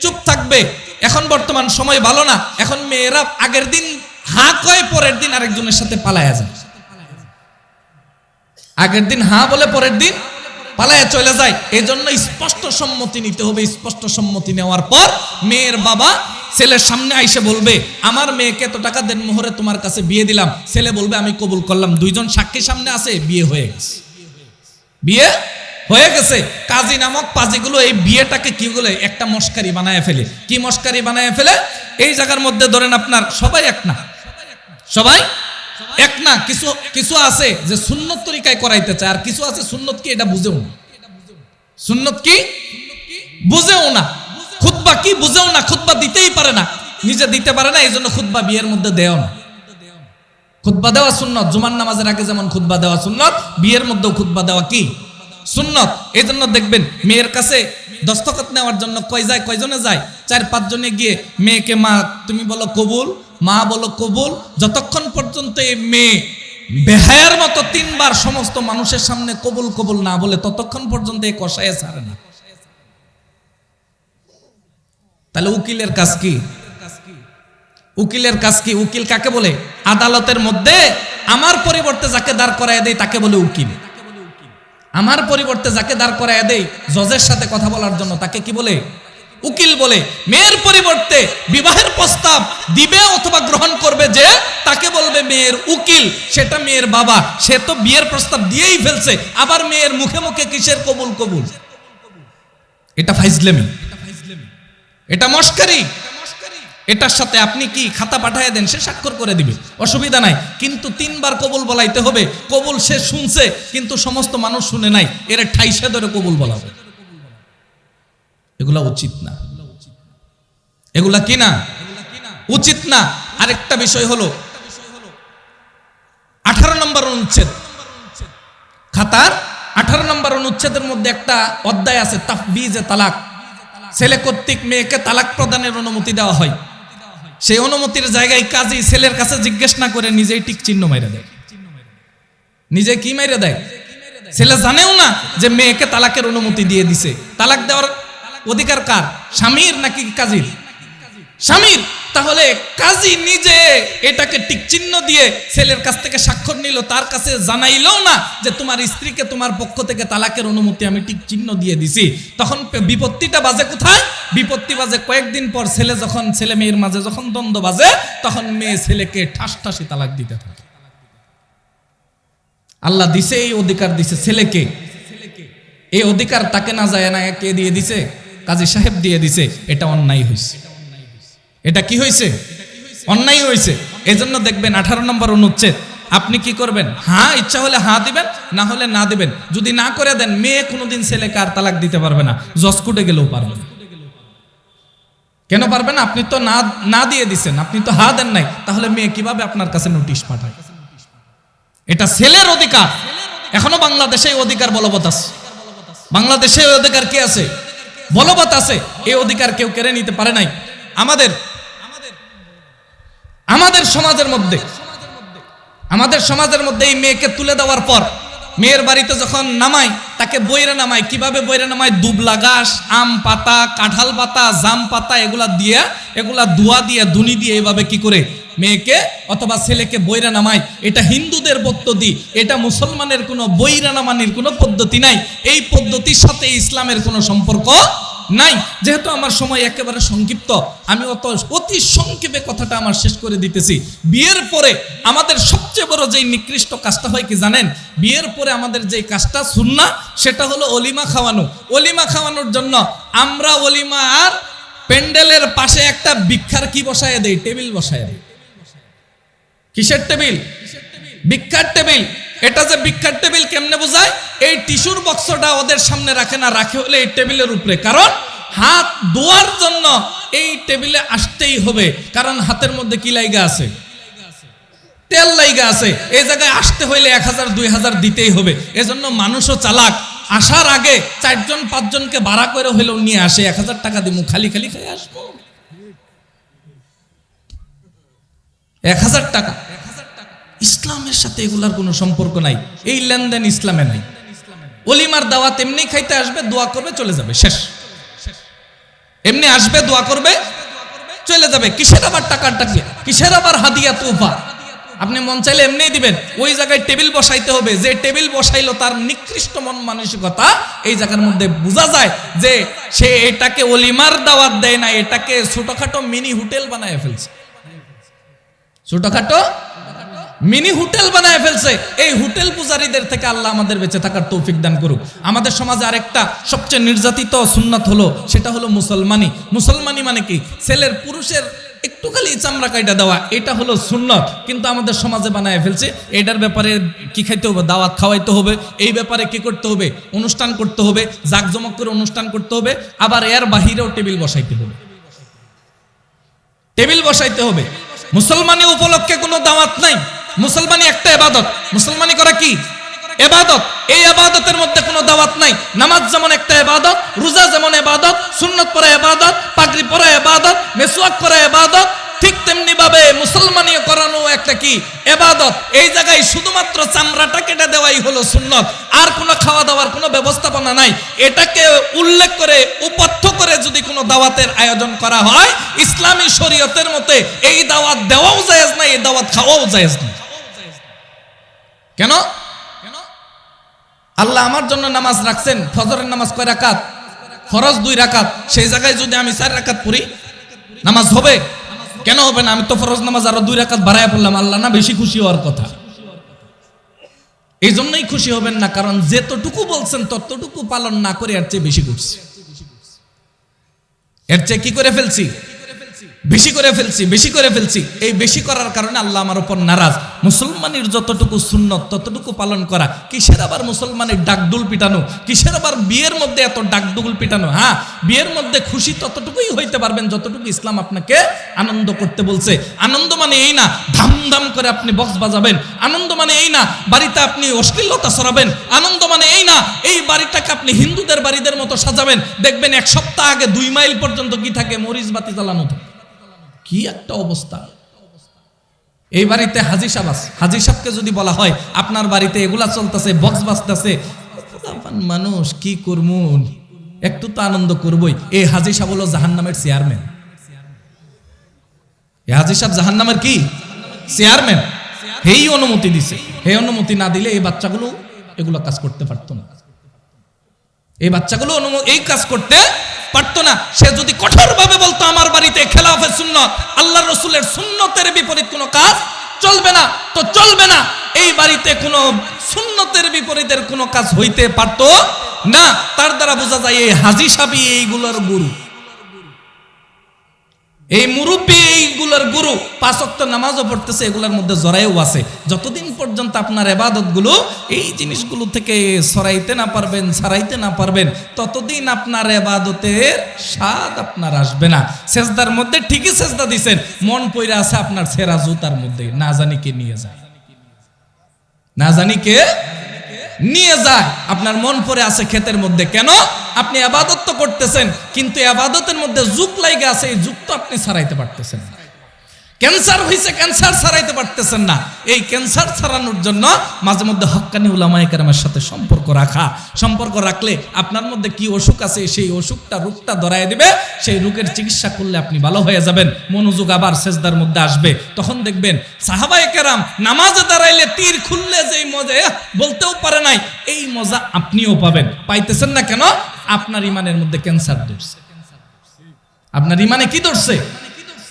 চুপ থাকবে। এখন বর্তমান সময় ভালো না, এখন মেয়েরা আগের দিন হা কয়, পরের দিন আরেকজনের সাথে পালায়া যায়। আগের দিন হা বলে পরের দিন পালায়া চলে যায়। এই জন্য স্পষ্ট সম্মতি নিতে হবে। স্পষ্ট সম্মতি নেওয়ার পর মেয়ের বাবা ছেলের সামনে আইসে বলবে, আমার মেয়েকে এত টাকা দেন মোহরে তোমার কাছে বিয়ে দিলাম। ছেলে বলবে আমি কবুল করলাম। দুইজন সাক্ষী সামনে আছে, বিয়ে হয়ে গেছে, বিয়ে হয়ে গেছে। কাজী নামক পাজিগুলো এই বিয়েটাকে কি বলে, একটা মস্কারি বানায় ফেলে। কি মস্কারি বানায় ফেলে, এই জায়গার মধ্যে ধরেন আপনার সবাই এক না, সবাই এক না। কিছু কিছু আছে যে সুন্নত তরিকায় করাইতে চায়, আর কিছু আছে সুন্নত কি এটা বুঝেও না, সুন্নত কি বুঝেও না, খুতবা কি বুঝেও না, খুতবা দিতেই পারে না, নিজে দিতে পারে না, এই জন্য খুতবা বিয়ের মধ্যে দেও না। খুতবা দেওয়া সুন্নত, জুমার নামাজের আগে যেমন খুতবা দেওয়া সুন্নত, বিয়ের মধ্যেও খুতবা দেওয়া কি সুন্নত। এই জন্য দেখবেন মেয়ের কাছে দস্তখত নেওয়ার জন্য কয়জনে যায়, 4-5 জনে গিয়ে মেয়েকে মা তুমি বলো কবুল, মা বলো কবুল। যতক্ষণ পর্যন্ত এই মেয়ে বেহায়ার মতো 3 বার সমস্ত মানুষের সামনে কবুল কবুল না বলে, ততক্ষণ পর্যন্ত এই কষায় ছাড়ে না। তাহলে উকিলের কাজ কি, উকিলের কাজ কি? উকিল কাকে বলে? আদালতের মধ্যে আমার পরিবর্তে যাকে দাঁড় করায় দেয় তাকে বলে উকিল। আমার পরিবর্তে যাকে দাঁড় করায় দেয় জজের সাথে কথা বলার জন্য, তাকে কি বলে? উকিল বলে। মেয়ের পরিবর্তে বিবাহের প্রস্তাব দিবে অথবা গ্রহণ করবে যে, তাকে বলবে মেয়ের উকিল। সেটা মেয়ের বাবা, সে তো বিয়ের প্রস্তাব দিয়েই ফেলছে, আবার মেয়ের মুখে মুখে কিসের কবুল কবুল? এটা ফাইজলামি, এটা মস্কারি। এটার সাথে আপনি কি খাতা পাঠায় দেন, সে স্বাক্ষর করে দিবে, অসুবিধা নাই। কিন্তু 3 বার কবুল বলাইতে হবে। কবুল সে শুনছে কিন্তু সমস্ত মানুষ শুনে নাই, এর ঠাইসে ধরে কবুল বলাবে। এগুলা উচিত না, এগুলা কি না, উচিত না। আরেকটা বিষয় হলো 18 নম্বর অনুচ্ছেদ, খাতার 18 নম্বর অনুচ্ছেদের মধ্যে একটা অধ্যায় আছে তাফবিজে তালাক। ছেলে কর্তৃক মেয়েকে তালাক প্রদানের অনুমতি দেওয়া হয়। সেই অনুমতির জায়গায় কাজী ছেলের কাছে জিজ্ঞেস না করে নিজেই টিক চিহ্ন মাইরা দেয়। নিজে কি মাইরা দেয়? ছেলে জানেও না যে মেয়েকে তালাকের অনুমতি দিয়ে দিছে। তালাক দেওয়ার অধিকার কার? স্বামীর নাকি কাজীর? স্বামীর। তাহলে কাজী নিজে এটাকে টিক চিহ্ন দিয়ে ছেলের কাছ থেকে স্বাক্ষর নিল, তার কাছে জানাইলো না যে তোমার স্ত্রীকে তোমার পক্ষ থেকে তালাকের অনুমতি আমি টিক চিহ্ন দিয়ে দিছি। তখন বিপত্তিটা বাজে কোথায়? বিপত্তি বাজে কয়েকদিন পর, ছেলে মেয়ের মাঝে যখন দ্বন্দ্ব বাজে, তখন মেয়ে ছেলেকে ঠাস ঠাসি তালাক দিতে থাকে। আল্লাহ দিছে এই অধিকার, দিছে ছেলেকে। এই অধিকার তাকে না যায় না, কে দিয়ে দিছে? কাজী সাহেব দিয়ে দিছে। এটা অন্যায় হয়েছে। এটা কি হয়েছে? অন্যায় হয়েছে। এজন্য দেখবেন 18 নম্বর অনুচ্ছেদ, আপনি কি করবেন? হ্যাঁ, ইচ্ছা হলে হ্যাঁ দিবেন, না হলে না দিবেন। যদি না করে দেন, মেয়ে কোনোদিন ছেলেকে আর তালাক দিতে পারবে না, জজ কোর্টে গেলেও পারবে না। কেন পারবে না? আপনি তো না দিয়ে দিছেন, আপনি তো হ্যাঁ দেন নাই। তাহলে মেয়ে কিভাবে আপনার কাছে নোটিশ পাঠায়? এটা ছেলের অধিকার। এখনো বাংলাদেশে অধিকার বলবৎ আছে। বাংলাদেশে অধিকার কি আছে? বলবৎ আছে। এই অধিকার কেউ কেড়ে নিতে পারে নাই। আমাদের সমাজের মধ্যে এই মেয়েকে তুলে দেওয়ার পর মেয়ের বাড়িতে যখন নামায়, তাকে বইরে নামায়। কিভাবে বইরে নামায়? দুবলা ঘাস, আম পাতা, কাঁঠাল পাতা, জাম পাতা, এগুলা দুয়া দিয়ে, দুনি দিয়ে এইভাবে কি করে মেয়েকে অথবা ছেলেকে বইরা নামায়। এটা হিন্দুদের পদ্ধতি, এটা মুসলমানের কোনো বইরা নামানির কোনো পদ্ধতি নাই। এই পদ্ধতির সাথে ইসলামের কোনো সম্পর্ক নাই। যেহেতু আমার সময় একেবারে সংক্ষিপ্ত, আমি অতি সংক্ষেপে কথাটা আমার শেষ করে দিতেছি। বিয়ের পরে আমাদের সবচেয়ে বড় যেই নিকৃষ্ট কাজটা হয় কি জানেন? বিয়ের পরে আমাদের যেই কাজটা সুন্নাহ, সেটা হলো অলিমা খাওয়ানো। অলিমা খাওয়ানোর জন্য আমরা অলিমার প্যান্ডেলের পাশে একটা ভিক্ষার কি বসায় দেই? টেবিল বসায় দেই। কিসের টেবিল? ভিক্ষার টেবিল। এটা যে ভিক্ষার টেবিল কেমনে বোঝায়? এই টিস্যুর বক্সটা ওদের সামনে রাখে না, রাখে হলে এই টেবিলের উপরে। কারণ হাত ধোয়ার জন্য এই টেবিলে আসতেই হবে, কারণ হাতের মধ্যে কি লাইগা আছে? তেল লাইগা আছে, এই জায়গায় আসতে হইলে 1000 2000 দিতেই হবে। এজন্য মানুষও চালাক, আসার আগে 4জন 5জনকে ভাড়া করে হইলেও নিয়ে আসে, 1000 টাকা দিমু, খালি খালি খেয়ে আসবো। 1000 টাকা। ইসলামের সাথে এগুলার কোনো সম্পর্ক নাই, এই লেনদেন ইসলামে নাই। ওলিমার দাওয়াত এমনি খাইতে আসবে, দোয়া করবে, চলে যাবে, শেষ। এমনি আসবে, দোয়া করবে, চলে যাবে। কিসের আবার টাকার টাকা, কিসের আবার হাদিয়া তোফা? আপনি মন চাইলে এমনিই দিবেন। ওই জায়গায় টেবিল বসাইতে হবে, যে টেবিল বসাইলো তার নিকৃষ্ট মন মানসিকতা এই জায়গার মধ্যে বোঝা যায় যে সে এটাকে ওলিমার দাওয়াত দেয় না, এটাকে ছোটখাটো মিনি হোটেল বানায় ফেলছে। ছোটখাটো মিনি হোটেল বানায় ফেলছে। এই হোটেল পূজারীদের থেকে আল্লাহ আমাদের বেঁচে থাকার তৌফিক দান করুক। আমাদের সমাজে আরেকটা সবচেয়ে নির্যাতিত সুন্নাত হলো, সেটা হলো মুসলমানি। মুসলমানি মানে কি? ছেলের পুরুষের একটু খালি চামড়া কাইটা দেওয়া, এটা হলো সুন্নত, কিন্তু আমাদের সমাজে বানায় ফেলছে। এটার ব্যাপারে কি খাইতে হবে? দাওয়াত খাওয়াইতে হবে। এই ব্যাপারে কি করতে হবে? অনুষ্ঠান করতে হবে, জাকজমক করে অনুষ্ঠান করতে হবে। আবার এর বাহিরেও টেবিল বসাইতে হবে, টেবিল বসাইতে হবে। মুসলমানি উপলক্ষে কোনো দাওয়াত নাই। মুসলমানি একটা ইবাদত। মুসলমানি করা কি? ইবাদত। এই ইবাদতের মধ্যে কোনো দাওয়াত নাই। নামাজ যেমন একটা ইবাদত, রোজা যেমন ইবাদত, সুন্নাত পড়া ইবাদত, পাগড়ি পরা ইবাদত, মিসওয়াক করা ইবাদত, ঠিক তেমনি ভাবে মুসলমানি করানো একটা কি? ইবাদত। এই জায়গায় শুধুমাত্র চামড়াটা কেটে দেওয়াই হলো সুন্নত, আর কোনো খাওয়া দাওয়ার কোনো ব্যবস্থাপনা নাই। এটাকে উল্লেখ করে উপাত্ত করে যদি কোনো দাওয়াতের আয়োজন করা হয়, ইসলামী শরীয়তের মতে এই দাওয়াত দেওয়াও জায়েজ নাই, এই দাওয়াত খাওয়াও জায়েজ নাই। কেন? আল্লাহ আমার জন্য নামাজ রাখছেন, ফজরের নামাজ কয় রাকাত? ফরজ 2 রাকাত। সেই জায়গায় যদি আমি 4 রাকাত পড়ি, নামাজ হবে? কেন হবে না? আমি তো ফরজ নামাজ আরো 2 রাকাত বাড়ায় পড়লাম। আল্লাহ না বেশি খুশি হওয়ার কথা? এই জন্যই খুশি হবেন না, কারণ যেতটুকু বলছেন ততটুকু পালন না করে এর চেয়ে বেশি করছি। এর চেয়ে কি করে ফেলছি? বেশি করে ফেলছি, বেশি করে ফেলছি। এই বেশি করার কারণে আল্লাহ আমার উপর নারাজ। মুসলমানের যতটুকু সুন্নত ততটুকু পালন করা। কিসের আবার মুসলমানের ডাকডুল পিটানো? কিসের আবার বিয়ের মধ্যে এত ডাকডুল পিটানো? হ্যাঁ, বিয়ের মধ্যে খুশি ততটুকুই হইতে পারবেন যতটুকু ইসলাম আপনাকে আনন্দ করতে বলছে। আনন্দ মানে এই না ধামধাম করে আপনি বক্স বাজাবেন। আনন্দ মানে এই না বাড়িতে আপনি অশ্লীলতা ছড়াবেন। আনন্দ মানে এই না এই বাড়িটাকে আপনি হিন্দুদের বাড়িদের মতো সাজাবেন। দেখবেন 1 সপ্তাহ আগে 2 মাইল পর্যন্ত কি থাকে? মরিচ বাতি জ্বালানো থাকে। কি একটা অবস্থা! এই বাড়িতে হাজি সাহেব আছে, হাজি সাহেবকে যদি বলা হয় আপনার বাড়িতে এগুলা চলতেছে, বক্স বাজতেছে, মানুষ কি করমুন, একটু তো আনন্দ করবই। এই হাজি সাহেব হলো জাহান্নামের চেয়ারম্যান। এই হাজি সাহেব জাহান্নামের কি চেয়ারম্যান? এই অনুমতি দিছে। এই অনুমতি না দিলে এই বাচ্চাগুলো এগুলো কাজ করতে পারতো না। এই বাচ্চাগুলো এই কাজ করতে পারতো না। সে যদি কঠোরভাবে বলতো আমার বাড়িতে খেলাফে সুন্নত, আল্লাহর রাসূলের সুন্নতের বিপরীত কোনো কাজ চলবে না, তো চলবে না। এই বাড়িতে কোনো সুন্নতের বিপরীতের কোনো কাজ হইতে পারতো না। তার দ্বারা বোঝা যায় এই হাজি সাহেবই এইগুলোর গুরু, এই মুরব্বী এইগুলোর গুরু। 5 ওয়াক্ত নামাজও পড়তেছে, এগুলোর মধ্যে জড়াইও আছে। যতদিন পর্যন্ত আপনার ইবাদতগুলো এই জিনিসগুলো থেকে সরাইতে না পারবেন, ছাড়াইতে না পারবেন, ততদিন আপনার ইবাদতের স্বাদ আপনার আসবে না। সেজদার মধ্যে ঠিকই সেজদা দিবেন, মন পইরা আছে আপনার ছেঁড়া জুতার মধ্যে, না জানি কে নিয়ে যায়, না জানি কে নিয়ে যায়। আপনার মন পড়ে আছে ক্ষেতের মধ্যে। কেন? আপনি ইবাদত তো করতেছেন, কিন্তু ইবাদতের মধ্যে যুগ লাগে আছে, এই যুগ তো আপনি ছাড়াইতে পারতেছেন না। ক্যান্সার হয়েছে, ক্যান্সার ছাড়াইতে পারতেছেন না। এই ক্যান্সার ছাড়ানোর জন্য মাঝে মধ্যে হক্কানি উলামায়ে কেরামের সাথে সম্পর্ক রাখা। সম্পর্ক রাখলে আপনার মধ্যে কি অসুখ আছে সেই অসুখটা, রোগটা ধরায় দিবে। সেই রোগের চিকিৎসা করলে আপনি ভালো হয়ে যাবেন। মনোযোগ আবার সেজদার মধ্যে আসবে। তখন দেখবেন সাহাবায়ে কেরাম নামাজে দাঁড়াইলে তীর খুললে যেই মজা বলতেও পারে নাই, এই মজা আপনিও পাবেন। পাইতেছেন না কেন? আপনার ইমানের মধ্যে ক্যান্সার ধরছে। আপনার ইমানে কি ধরছে?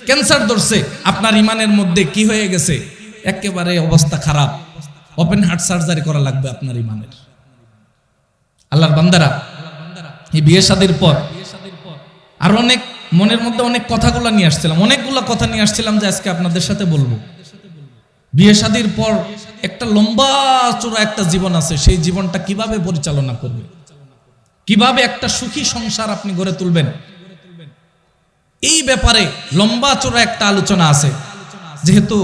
ক্যান্সার ধরছে। আপনার ইমানের মধ্যে কি হয়ে গেছে? একেবারে অবস্থা খারাপ। ওপেন হার্ট সার্জারি করা লাগবে আপনার ইমানের। আল্লাহর বান্দারা, এই বিয়ে শাদীর পর আর অনেক মনের মধ্যে অনেক কথাগুলো নিয়ে আসছিলাম, অনেকগুলো কথা নিয়ে আসছিলাম যে আজকে আপনাদের সাথে বলবো। বিয়ে শাদীর পর একটা লম্বা চূড়া একটা জীবন আছে, সেই জীবনটা কিভাবে পরিচালনা করবে, কিভাবে একটা সুখী সংসার আপনি গড়ে তুলবেন, এই ব্যাপারে লম্বা চূড়া একটা আলোচনা আছে। যেহেতু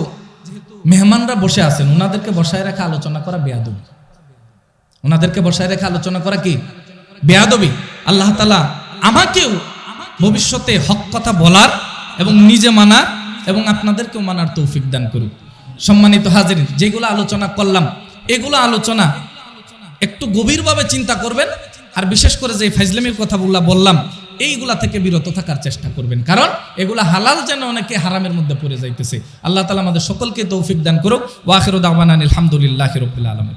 মেহমানরা বসে আছেন, ওনাদেরকে বসায় রেখে আলোচনা করা বেয়াদবি। ওনাদেরকে বসায় রেখে আলোচনা করা কি বেয়াদবি। আল্লাহ তাআলা আমাকেও ভবিষ্যতে হক কথা বলার এবং নিজে মানার এবং আপনাদেরকেও মানার তৌফিক দান করুক। সম্মানিত হাজিরিন, যেগুলো আলোচনা করলাম এগুলো আলোচনা একটু গভীরভাবে চিন্তা করবেন, আর বিশেষ করে যে ফাজলামির কথাগুলো বললাম এইগুলা থেকে বিরত থাকার চেষ্টা করবেন, কারণ এগুলা হালাল যেন অনেকে হারামের মধ্যে পড়ে যাইতেছে। আল্লাহ তাআলা আমাদের সকলকে তৌফিক দান করুক। ওয়া আখিরু দাওয়ানা আলহামদুলিল্লাহি রাব্বিল আলামিন।